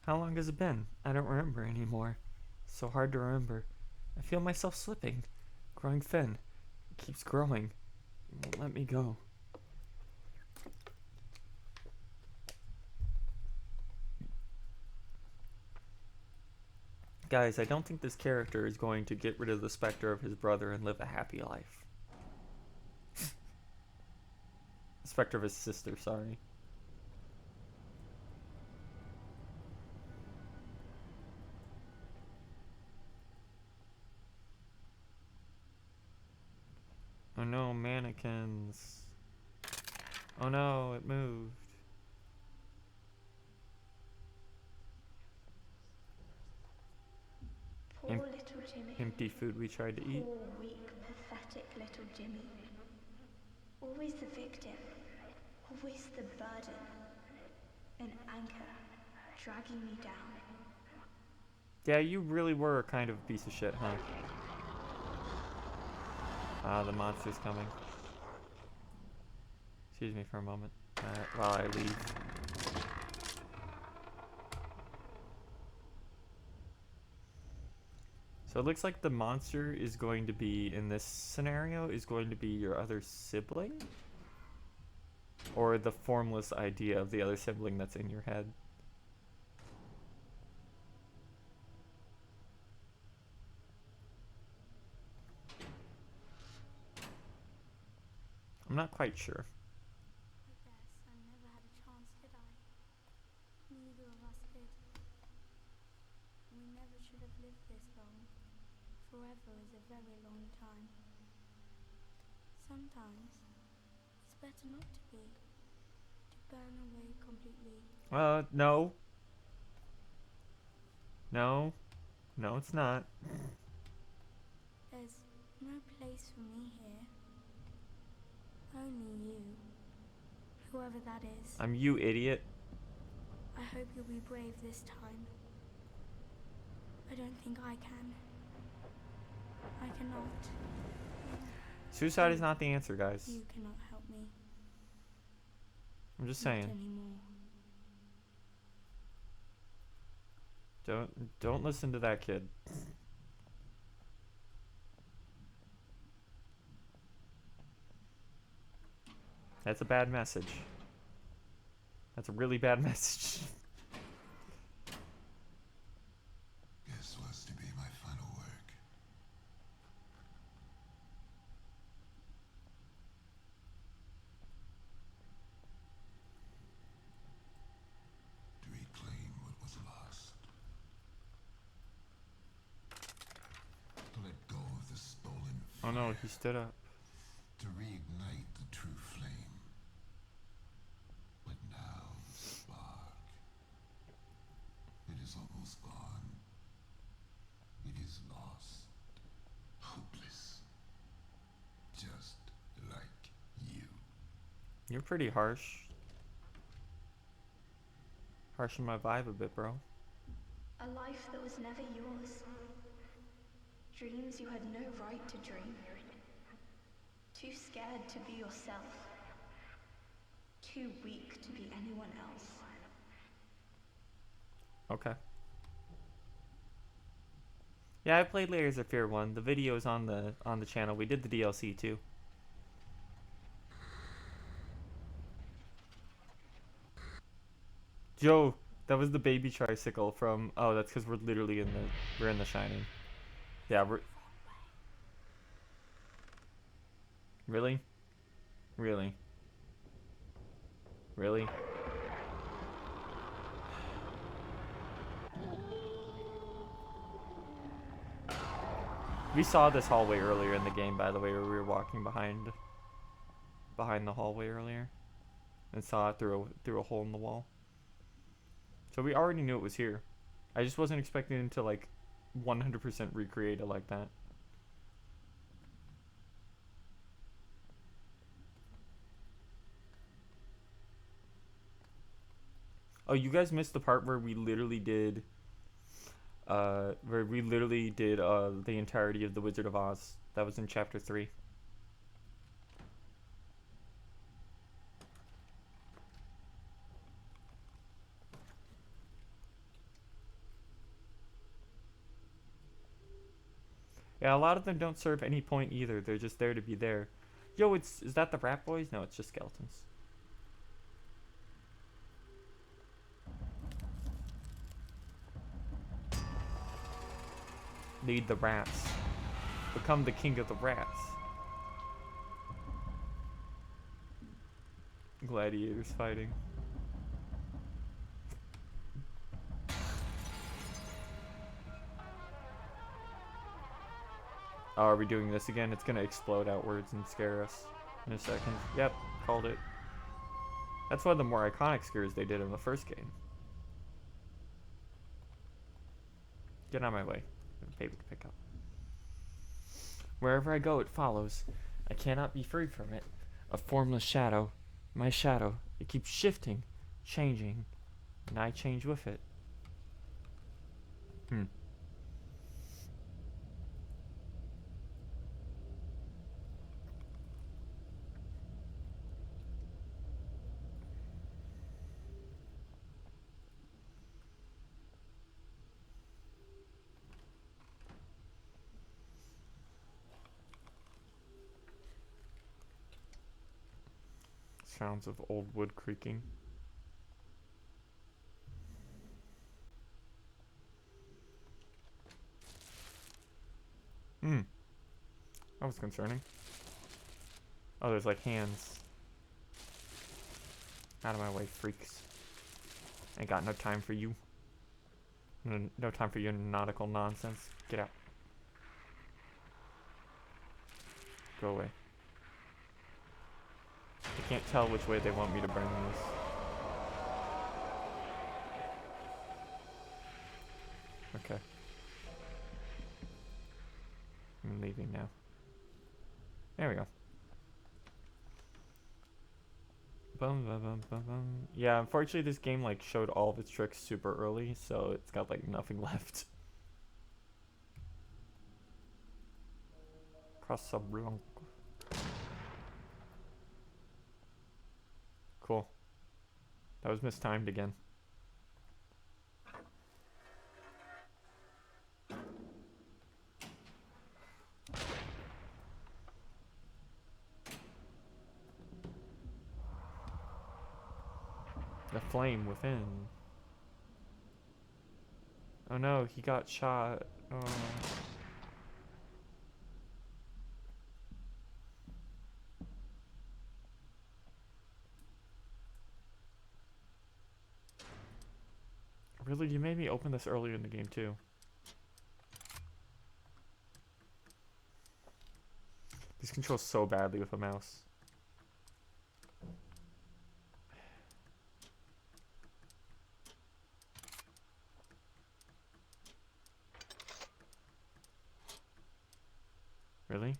How long has it been? I don't remember anymore. So hard to remember. I feel myself slipping. Growing thin. It keeps growing. It won't let me go. Guys, I don't think this character is going to get rid of the specter of his brother and live a happy life. The specter of his sister, sorry. Oh no, mannequins. Oh no, it moved. Poor little Jimmy. Empty food we tried to eat. Poor, weak, pathetic little Jimmy. Always the victim. Always the burden. An anchor dragging me down. Yeah, you really were a kind of a piece of shit, huh? Ah, the monster's coming. Excuse me for a moment while I leave. So it looks like the monster is going to be, in this scenario, is going to be your other sibling? Or the formless idea of the other sibling that's in your head? I'm not quite sure. I guess I never had a chance, did I? Neither of us did. We never should have lived this long. Forever is a very long time. Sometimes it's better not to be. To burn away completely. No. No. No, it's not. There's no place for me here. Only you. Whoever that is. I'm you, idiot. I hope you'll be brave this time. I don't think I can. I cannot. Suicide is not the answer, guys. You cannot help me. I'm just Not saying. anymore. Don't listen to that kid. That's a bad message. That's a really bad message. This was to be my final work. To reclaim what was lost. To let go of the stolen Oh fire. no, he stood up. To reignite the true flame. But now the spark. It is almost gone. It is lost. Hopeless. Just like you. You're pretty harsh. Harshing my vibe a bit, bro. A life that was never yours. Dreams you had no right to dream. Too scared to be yourself. Too weak to be anyone else. Okay. Yeah, I played Layers of Fear 1. The video is on the channel. We did the DLC too. Joe, that was the baby tricycle from. Oh, that's because we're in the Shining. Yeah, we're. Really? Really? Really? We saw this hallway earlier in the game, by the way, where we were walking behind the hallway earlier, and saw it through a hole in the wall. So we already knew it was here. I just wasn't expecting it to like 100% recreate it like that. Oh, you guys missed the part where we literally did the entirety of the Wizard of Oz. That was in chapter 3. Yeah, a lot of them don't serve any point either. They're just there to be there. Yo, is that the Rat Boys? No, it's just skeletons. Lead the rats. Become the king of the rats. Gladiators fighting. Oh, are we doing this again? It's gonna explode outwards and scare us in a second. Yep, called it. That's one of the more iconic scares they did in the first game. Get out of my way. I have a baby to pick up. Wherever I go, it follows. I cannot be free from it. A formless shadow. My shadow. It keeps shifting, changing, and I change with it. Sounds of old wood creaking. That was concerning. Oh, there's like hands. Out of my way, freaks. Ain't got no time for you. No time for your nautical nonsense. Get out. Go away. I can't tell which way they want me to bring this. Okay. I'm leaving now. There we go. Bum, bum, bum, bum, bum. Yeah, unfortunately this game like showed all of its tricks super early, so it's got like nothing left. Casablanca. Cool. That was mistimed again. The flame within. Oh no, he got shot. Oh. Really, you made me open this earlier in the game too. These control so badly with a mouse. Really?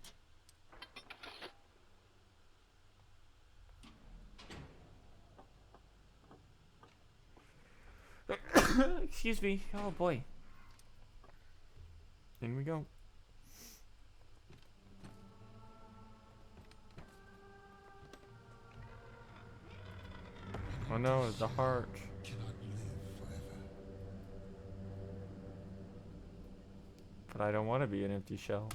Excuse me. Oh boy. In we go. Oh no, the heart. Cannot live forever. But I don't want to be an empty shell.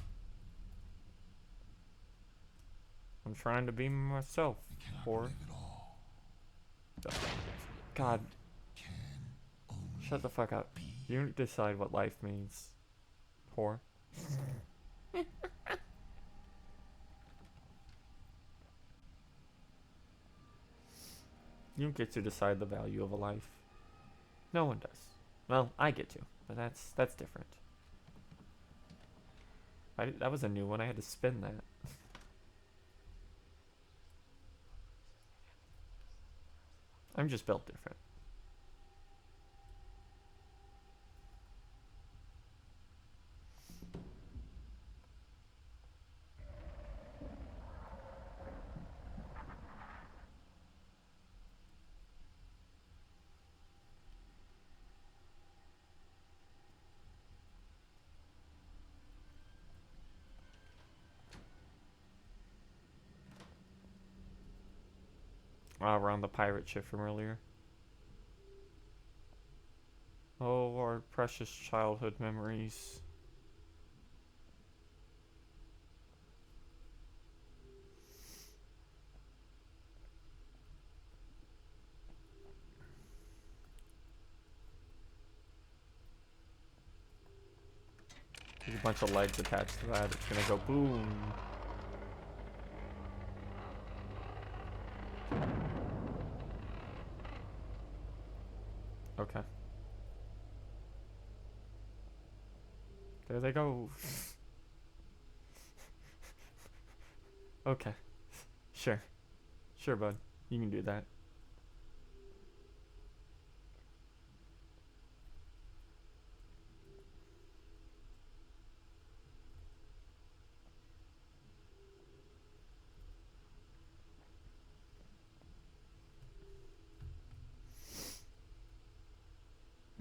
I'm trying to be myself. It cannot Or live at all. God, Can only shut the fuck up. be. You decide what life means. Whore. You don't get to decide the value of a life. No one does. Well, I get to, but that's different. That was a new one. I had to spin that. I'm just built different. We're on the pirate ship from earlier. Oh, our precious childhood memories. There's a bunch of legs attached to that. It's gonna go boom. Okay. There they go. Okay. Sure. Sure, bud. You can do that.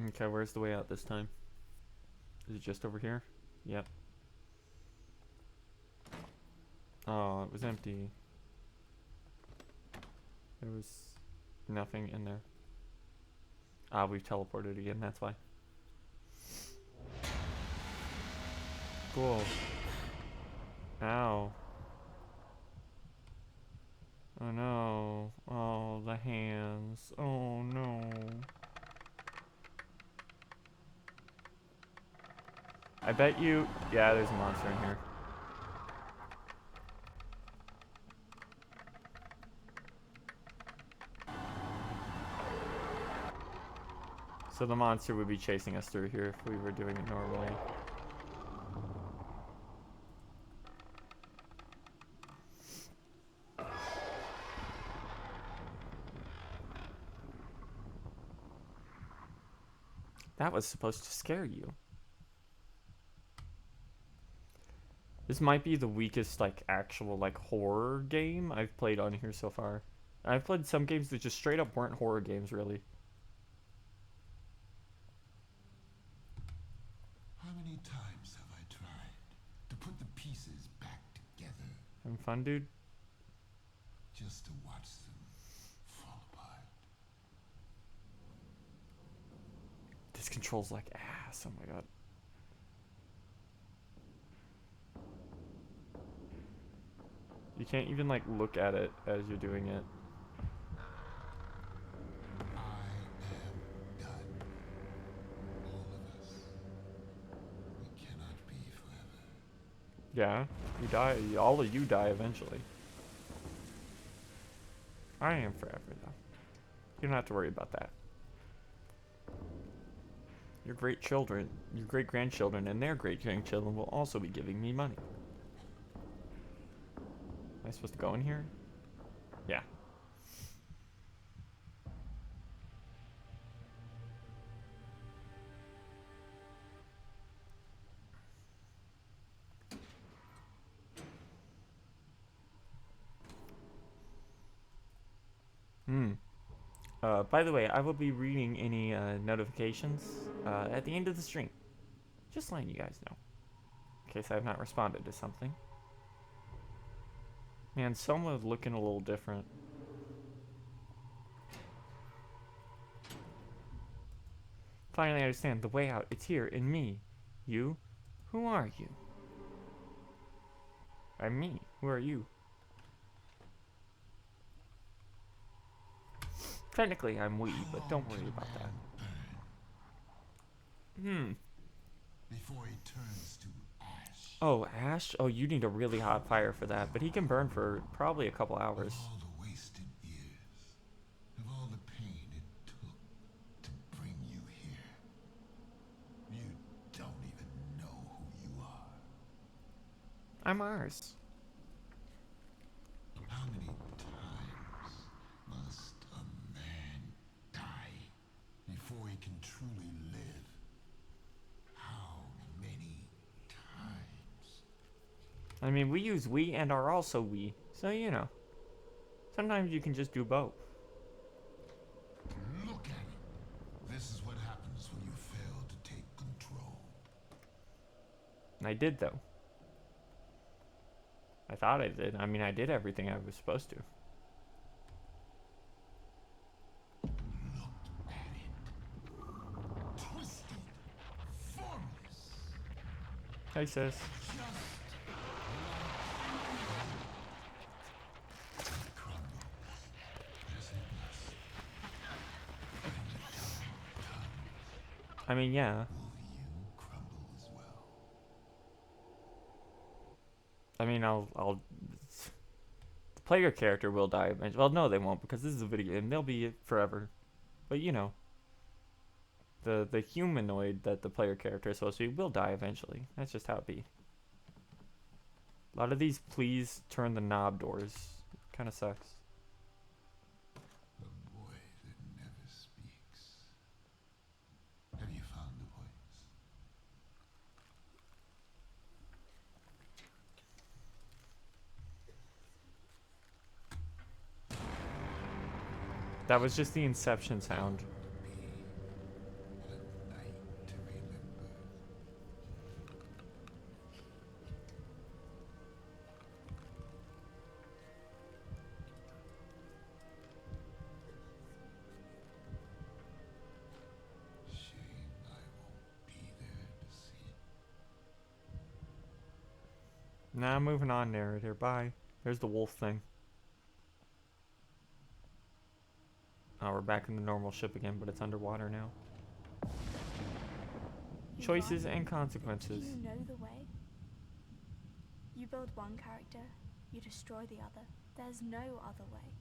Okay, where's the way out this time? Is it just over here? Yep. Oh, it was empty. There was nothing in there. Ah, we've teleported again, that's why. Cool. Ow. Oh no. Oh, the hands. Oh no. I bet you... Yeah, there's a monster in here. So the monster would be chasing us through here if we were doing it normally. That was supposed to scare you. This might be the weakest, like, actual, like, horror game I've played on here so far. I've played some games that just straight up weren't horror games, really. How many times have I tried to put the pieces back together Having fun, dude? just to watch them fall apart? This controls like ass, oh my god. You can't even, like, look at it as you're doing it. I am done. All of us. We cannot be forever. Yeah, you die. All of you die eventually. I am forever, though. You don't have to worry about that. Your great children, your great grandchildren, and their great grandchildren will also be giving me money. Am I supposed to go in here? Yeah. By the way, I will be reading any notifications at the end of the stream. Just letting you guys know. In case I have not responded to something. Man, Soma's looking a little different. Finally, I understand the way out. It's here in me. You? Who are you? I'm me. Who are you? Technically, I'm we, but don't worry about that. Before he turns to ash. Oh, ash? Oh, you need a really hot fire for that, but he can burn for probably a couple hours. Of all the wasted years, of all the pain it took to bring you here, you don't even know who you are. I'm ours. How many times must a man die before he can truly live? How many times? I mean, we use we and are also we, so you know. Sometimes you can just do both. Look at it. This is what happens when you fail to take control. And I did, though. I thought I did. I mean, I did everything I was supposed to. Look at it. Twisted. Formless. Hey, sis. I mean, yeah. Will you crumble as well? I mean, I'll. The player character will die eventually. Well, no, they won't because this is a video game. They'll be forever. But you know, the humanoid that the player character is supposed to be will die eventually. That's just how it be. A lot of these please turn the knob doors. Kind of sucks. The boy that never speaks. Have you found the voice? That was just the Inception sound. A night to remember. Shame I won't be there to see it. Nah, moving on, narrator. Bye. There's the wolf thing. Oh, we're back in the normal ship again, but it's underwater now. Choices and consequences. Do you know the way? You build one character, you destroy the other. There's no other way.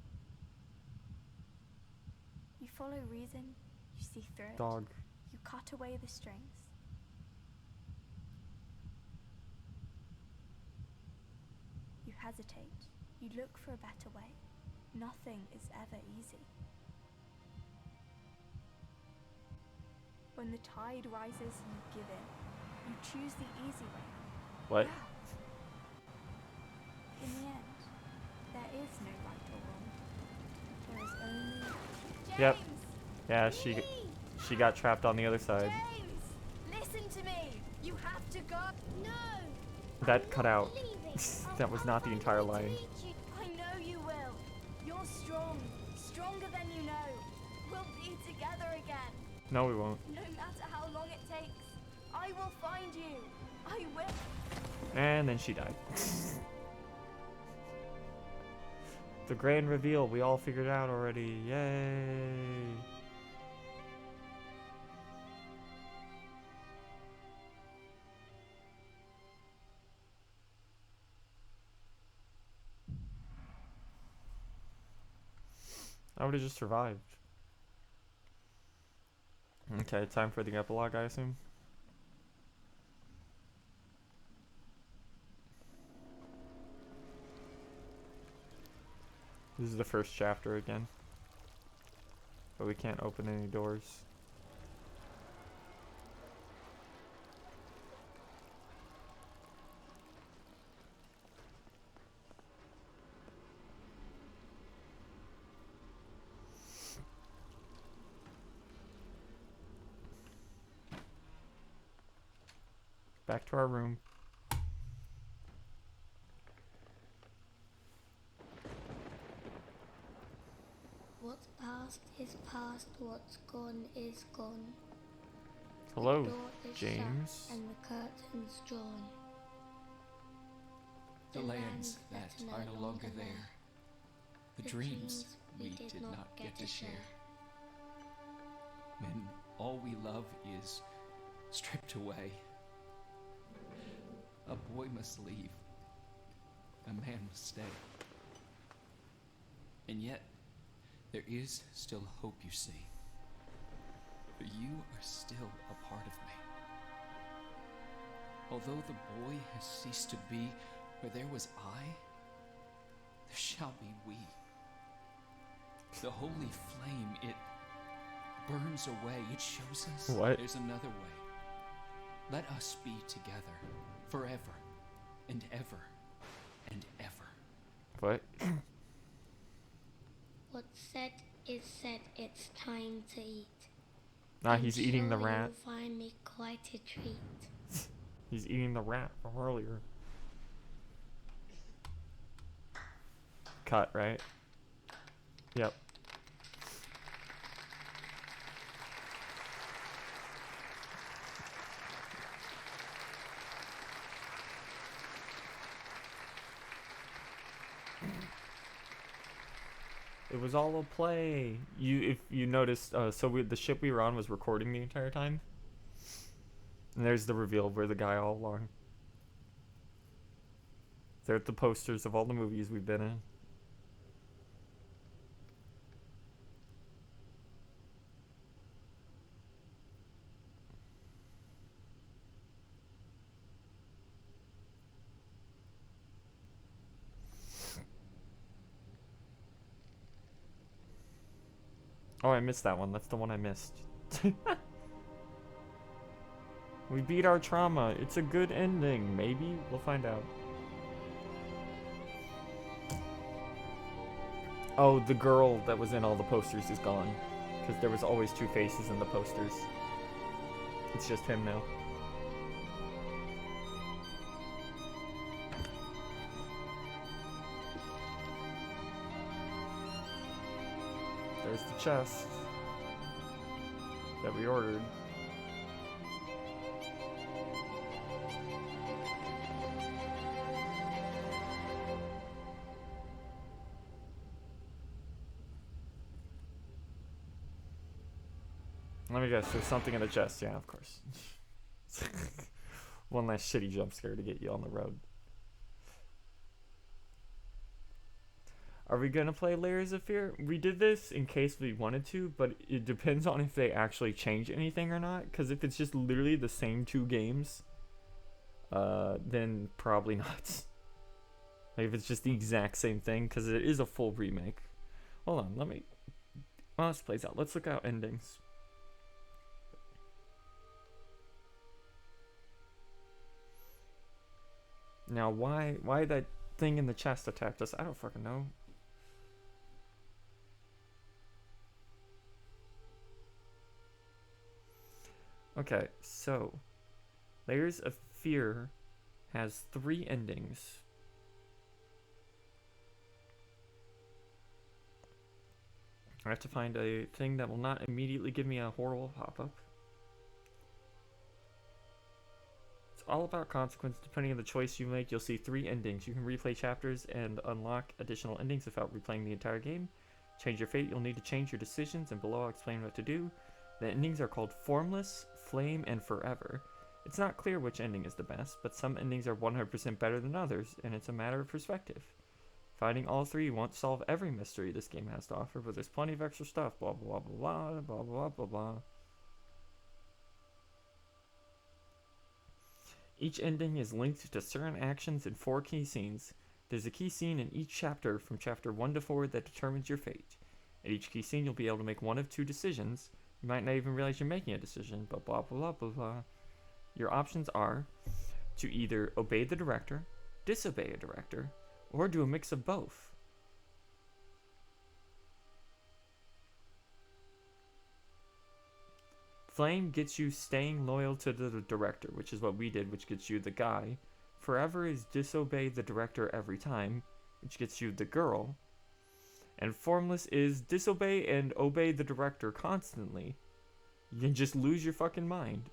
You follow reason, you see through it. Dog. You cut away the strings. You hesitate. You look for a better way. Nothing is ever easy. When the tide rises, you give in. You choose the easy way. What? Yeah, Yep. James! Yeah, Lee! she got trapped on the other side. James! Listen to me! You have to go! No! That I'm cut not out. leaving. That was I'll not the find a entire way to line. reach you. I know you will. You're strong. Stronger than you know. We'll be together again. No, we won't. No matter how long it takes. I will find you. I will. And then she died. The grand reveal, we all figured it out already. Yay! I would have just survived. Okay, time for the epilogue, I assume. This is the first chapter again. But we can't open any doors. Back to our room. What's past is past, what's gone is gone. Hello, The door is James. shut and the curtains drawn. The lands that are no longer there. The dreams we did not get to share. When all we love is stripped away. A boy must leave. A man must stay. And yet, there is still hope, you see. For you are still a part of me. Although the boy has ceased to be, where there was I, there shall be we. The holy flame, it burns away. It shows us What? there's another way. Let us be together forever and ever and ever. What? What's said is said, it's time to eat. Nah, I'm he's eating the sure rat. You'll find me quite a treat. He's eating the rat from earlier. Cut, right? Yep. It was all a play. If you noticed, the ship we were on was recording the entire time. And there's the reveal where the guy all along. There are the posters of all the movies we've been in. Oh, I missed that one. That's the one I missed. We beat our trauma. It's a good ending. Maybe? We'll find out. Oh, the girl that was in all the posters is gone. Because there was always two faces in the posters. It's just him now. There's the chest that we ordered. Let me guess, there's something in the chest. Yeah, of course. One last shitty jump scare to get you on the road. Are we gonna play Layers of Fear? We did this in case we wanted to, but it depends on if they actually change anything or not. Because if it's just literally the same two games, then probably not. Like if it's just the exact same thing, because it is a full remake. Hold on, let me. While this plays out, let's look out endings. Now, why that thing in the chest attacked us? I don't fucking know. Okay, so Layers of Fear has 3 endings. I have to find a thing that will not immediately give me a horrible pop-up. It's all about consequence. Depending on the choice you make, you'll see 3 endings. You can replay chapters and unlock additional endings without replaying the entire game. Change your fate, you'll need to change your decisions, and below I'll explain what to do. The endings are called Formless, Flame, and Forever. It's not clear which ending is the best, but some endings are 100% better than others, and it's a matter of perspective. Finding all 3 won't solve every mystery this game has to offer, but there's plenty of extra stuff. Blah blah blah blah blah blah blah blah. Each ending is linked to certain actions in 4 key scenes. There's a key scene in each chapter from chapter 1 to 4 that determines your fate. At each key scene, you'll be able to make one of 2 decisions. You might not even realize you're making a decision, but blah blah blah blah blah. Your options are to either obey the director, disobey a director, or do a mix of both. Flame gets you staying loyal to the director, which is what we did, which gets you the guy. Forever is disobey the director every time, which gets you the girl. And Formless is disobey and obey the director constantly. You can just lose your fucking mind.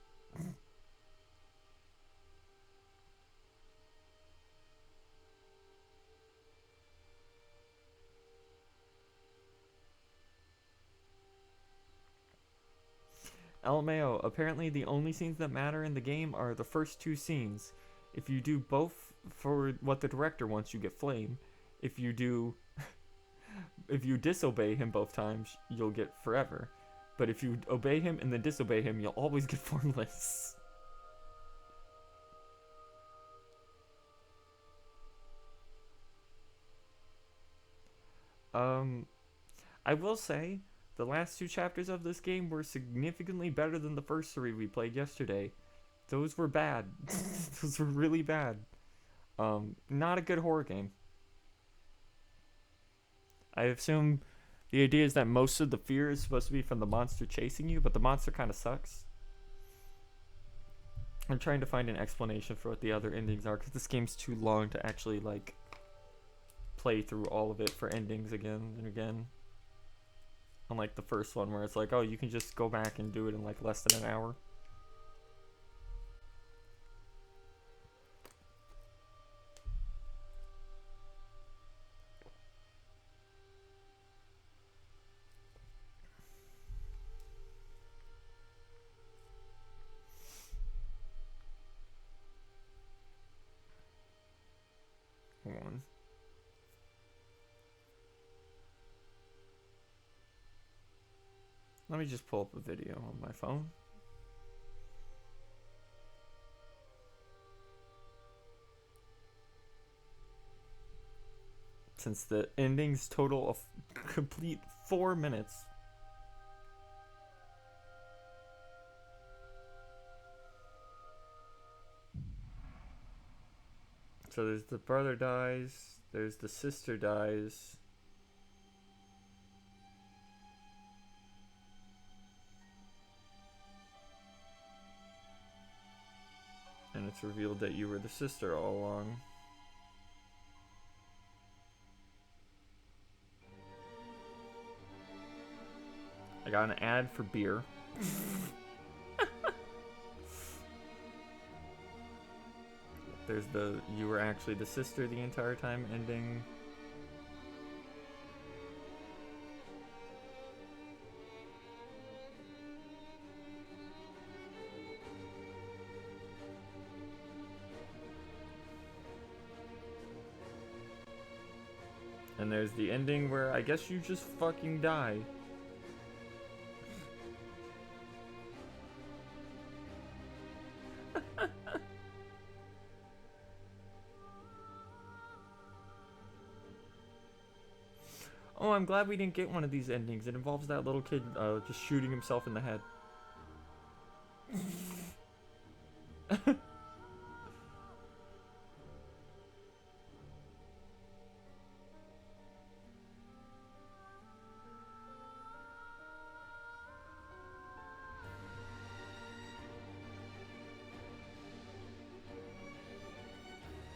LMAO, apparently the only scenes that matter in the game are the first 2 scenes. If you do both for what the director wants, you get Flame. If you disobey him both times, you'll get Forever. But if you obey him and then disobey him, you'll always get Formless. I will say, the last 2 chapters of this game were significantly better than the first 3 we played yesterday. Those were bad. Those were really bad. Not a good horror game. I assume the idea is that most of the fear is supposed to be from the monster chasing you, but the monster kind of sucks. I'm trying to find an explanation for what the other endings are, because this game's too long to actually, like, play through all of it for endings again and again. Unlike the first one, where it's like, oh, you can just go back and do it in, like, less than an hour. Hold on. Let me just pull up a video on my phone. Since the endings total of complete 4 minutes. So there's the brother dies, there's the sister dies. And it's revealed that you were the sister all along. I got an ad for beer. There's the you were actually the sister the entire time ending. And there's the ending where I guess you just fucking die. Oh, I'm glad we didn't get one of these endings. It involves that little kid just shooting himself in the head.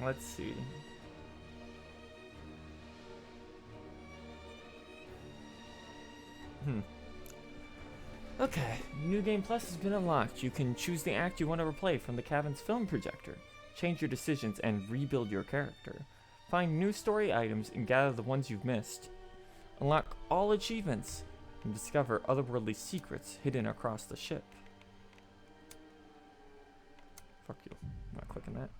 let's see. Okay, New Game Plus has been unlocked. You can choose the act you want to replay from the cabin's film projector. Change your decisions and rebuild your character. Find new story items and gather the ones you've missed. Unlock all achievements and discover otherworldly secrets hidden across the ship. Fuck you. I'm not clicking that.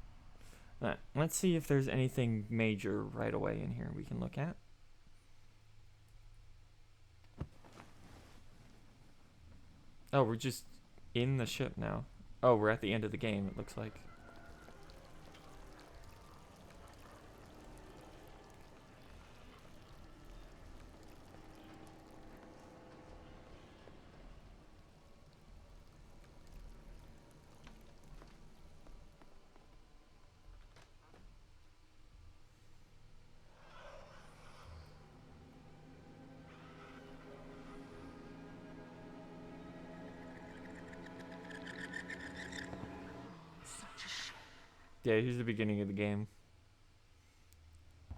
Alright, let's see if there's anything major right away in here we can look at. Oh, we're just in the ship now. Oh, we're at the end of the game, it looks like. Yeah, here's the beginning of the game.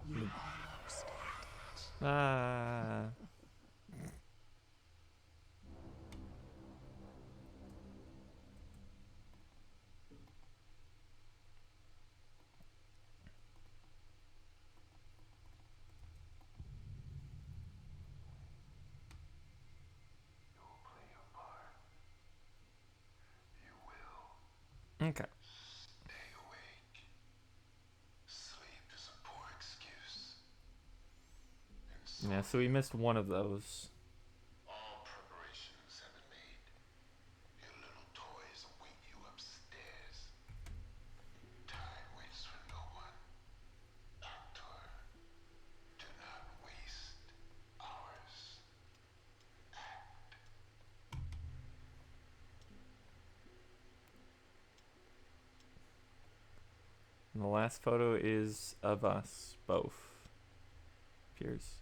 You almost had it. Ah. You will play your part. You will. Okay. Stay awake. Sleep is a poor excuse. And Yeah, so we missed one of those. all preparations have been made. Your little toys await you upstairs. Time waits for no one. Actor, do not waste hours. Act. And the last photo is of us, both. Appears.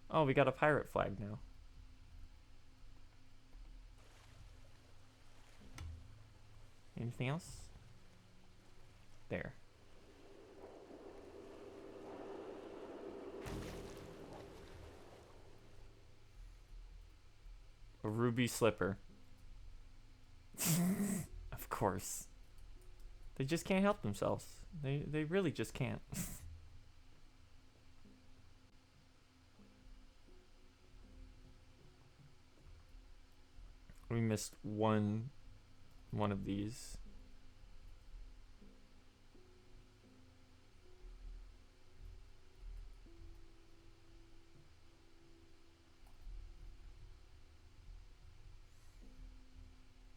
Oh, we got a pirate flag now. Anything else? There. A ruby slipper. Of course. They just can't help themselves. They really just can't. We missed one of these.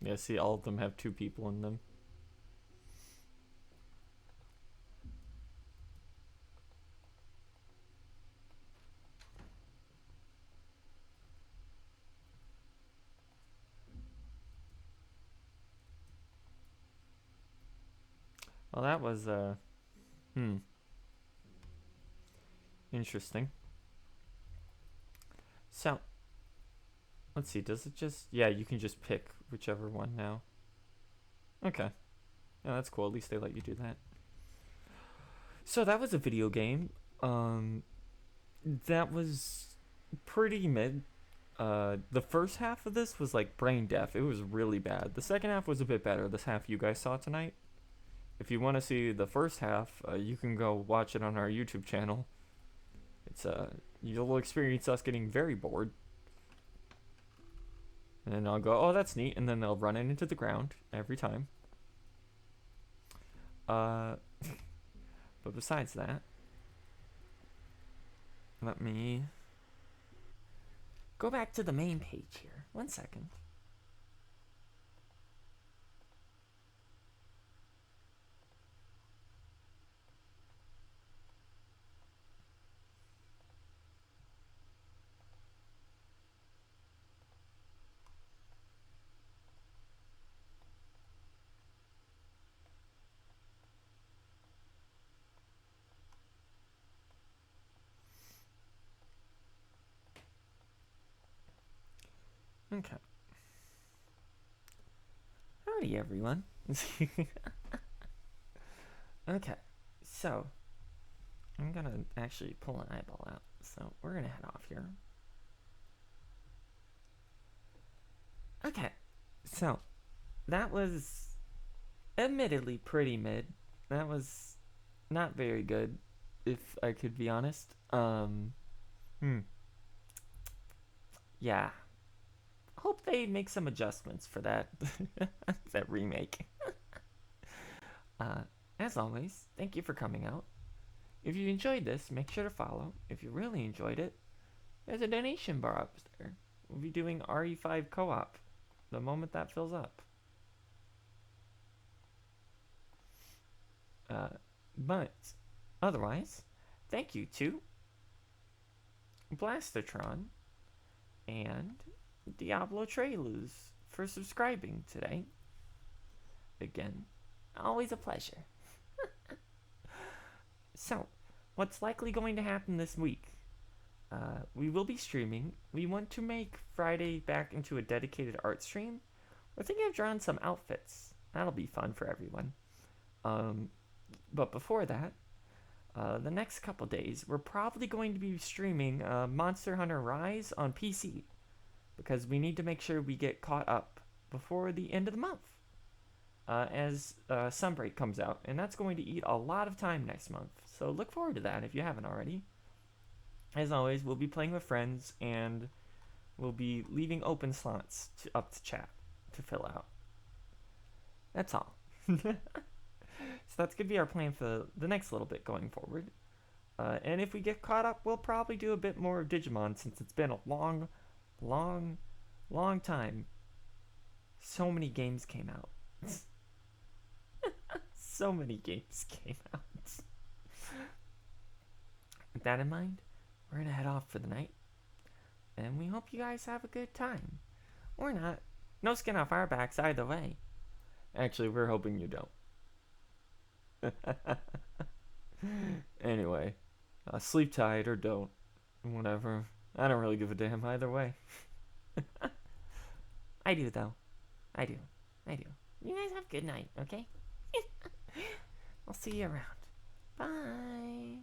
Yeah, see, all of them have two people in them. Well, that was, interesting. So, let's see, does it just, yeah, you can just pick whichever one now. Okay. Yeah, that's cool, at least they let you do that. So that was a video game. That was pretty mid. The first half of this was like brain deaf. It was really bad. The second half was a bit better. This half you guys saw tonight. If you want to see the first half, you can go watch it on our YouTube channel. It's you'll experience us getting very bored. And then I'll go, oh, that's neat, and then they'll run it into the ground every time. But besides that, let me go back to the main page here. 1 second. Okay. Howdy, everyone. Okay, so I'm gonna actually pull an eyeball out. So we're gonna head off here. Okay, so that was admittedly pretty mid. That was not very good, if I could be honest. Yeah. Hope they make some adjustments for that that remake. Uh, as always, thank you for coming out. If you enjoyed this, make sure to follow. If you really enjoyed it, there's a donation bar up there. We'll be doing RE5 co-op the moment that fills up. But otherwise, thank you to Blastertron and Diablo Trailus for subscribing today. Again, always a pleasure. So, what's likely going to happen this week? We will be streaming. We want to make Friday back into a dedicated art stream. We're thinking of drawing some outfits. That'll be fun for everyone. But before that, the next couple days, we're probably going to be streaming Monster Hunter Rise on PC, because we need to make sure we get caught up before the end of the month, as Sunbreak comes out, and that's going to eat a lot of time next month. So look forward to that if you haven't already. As always, we'll be playing with friends, and we'll be leaving open slots up to chat to fill out. That's all. So that's going to be our plan for the next little bit going forward. And if we get caught up, we'll probably do a bit more of Digimon, since it's been a long time. So many games came out. So many games came out. With that in mind, we're going to head off for the night. And we hope you guys have a good time. Or not. No skin off our backs either way. Actually, we're hoping you don't. Anyway, sleep tight or don't. Whatever. I don't really give a damn either way. I do, though. I do. You guys have a good night, okay? I'll see you around. Bye.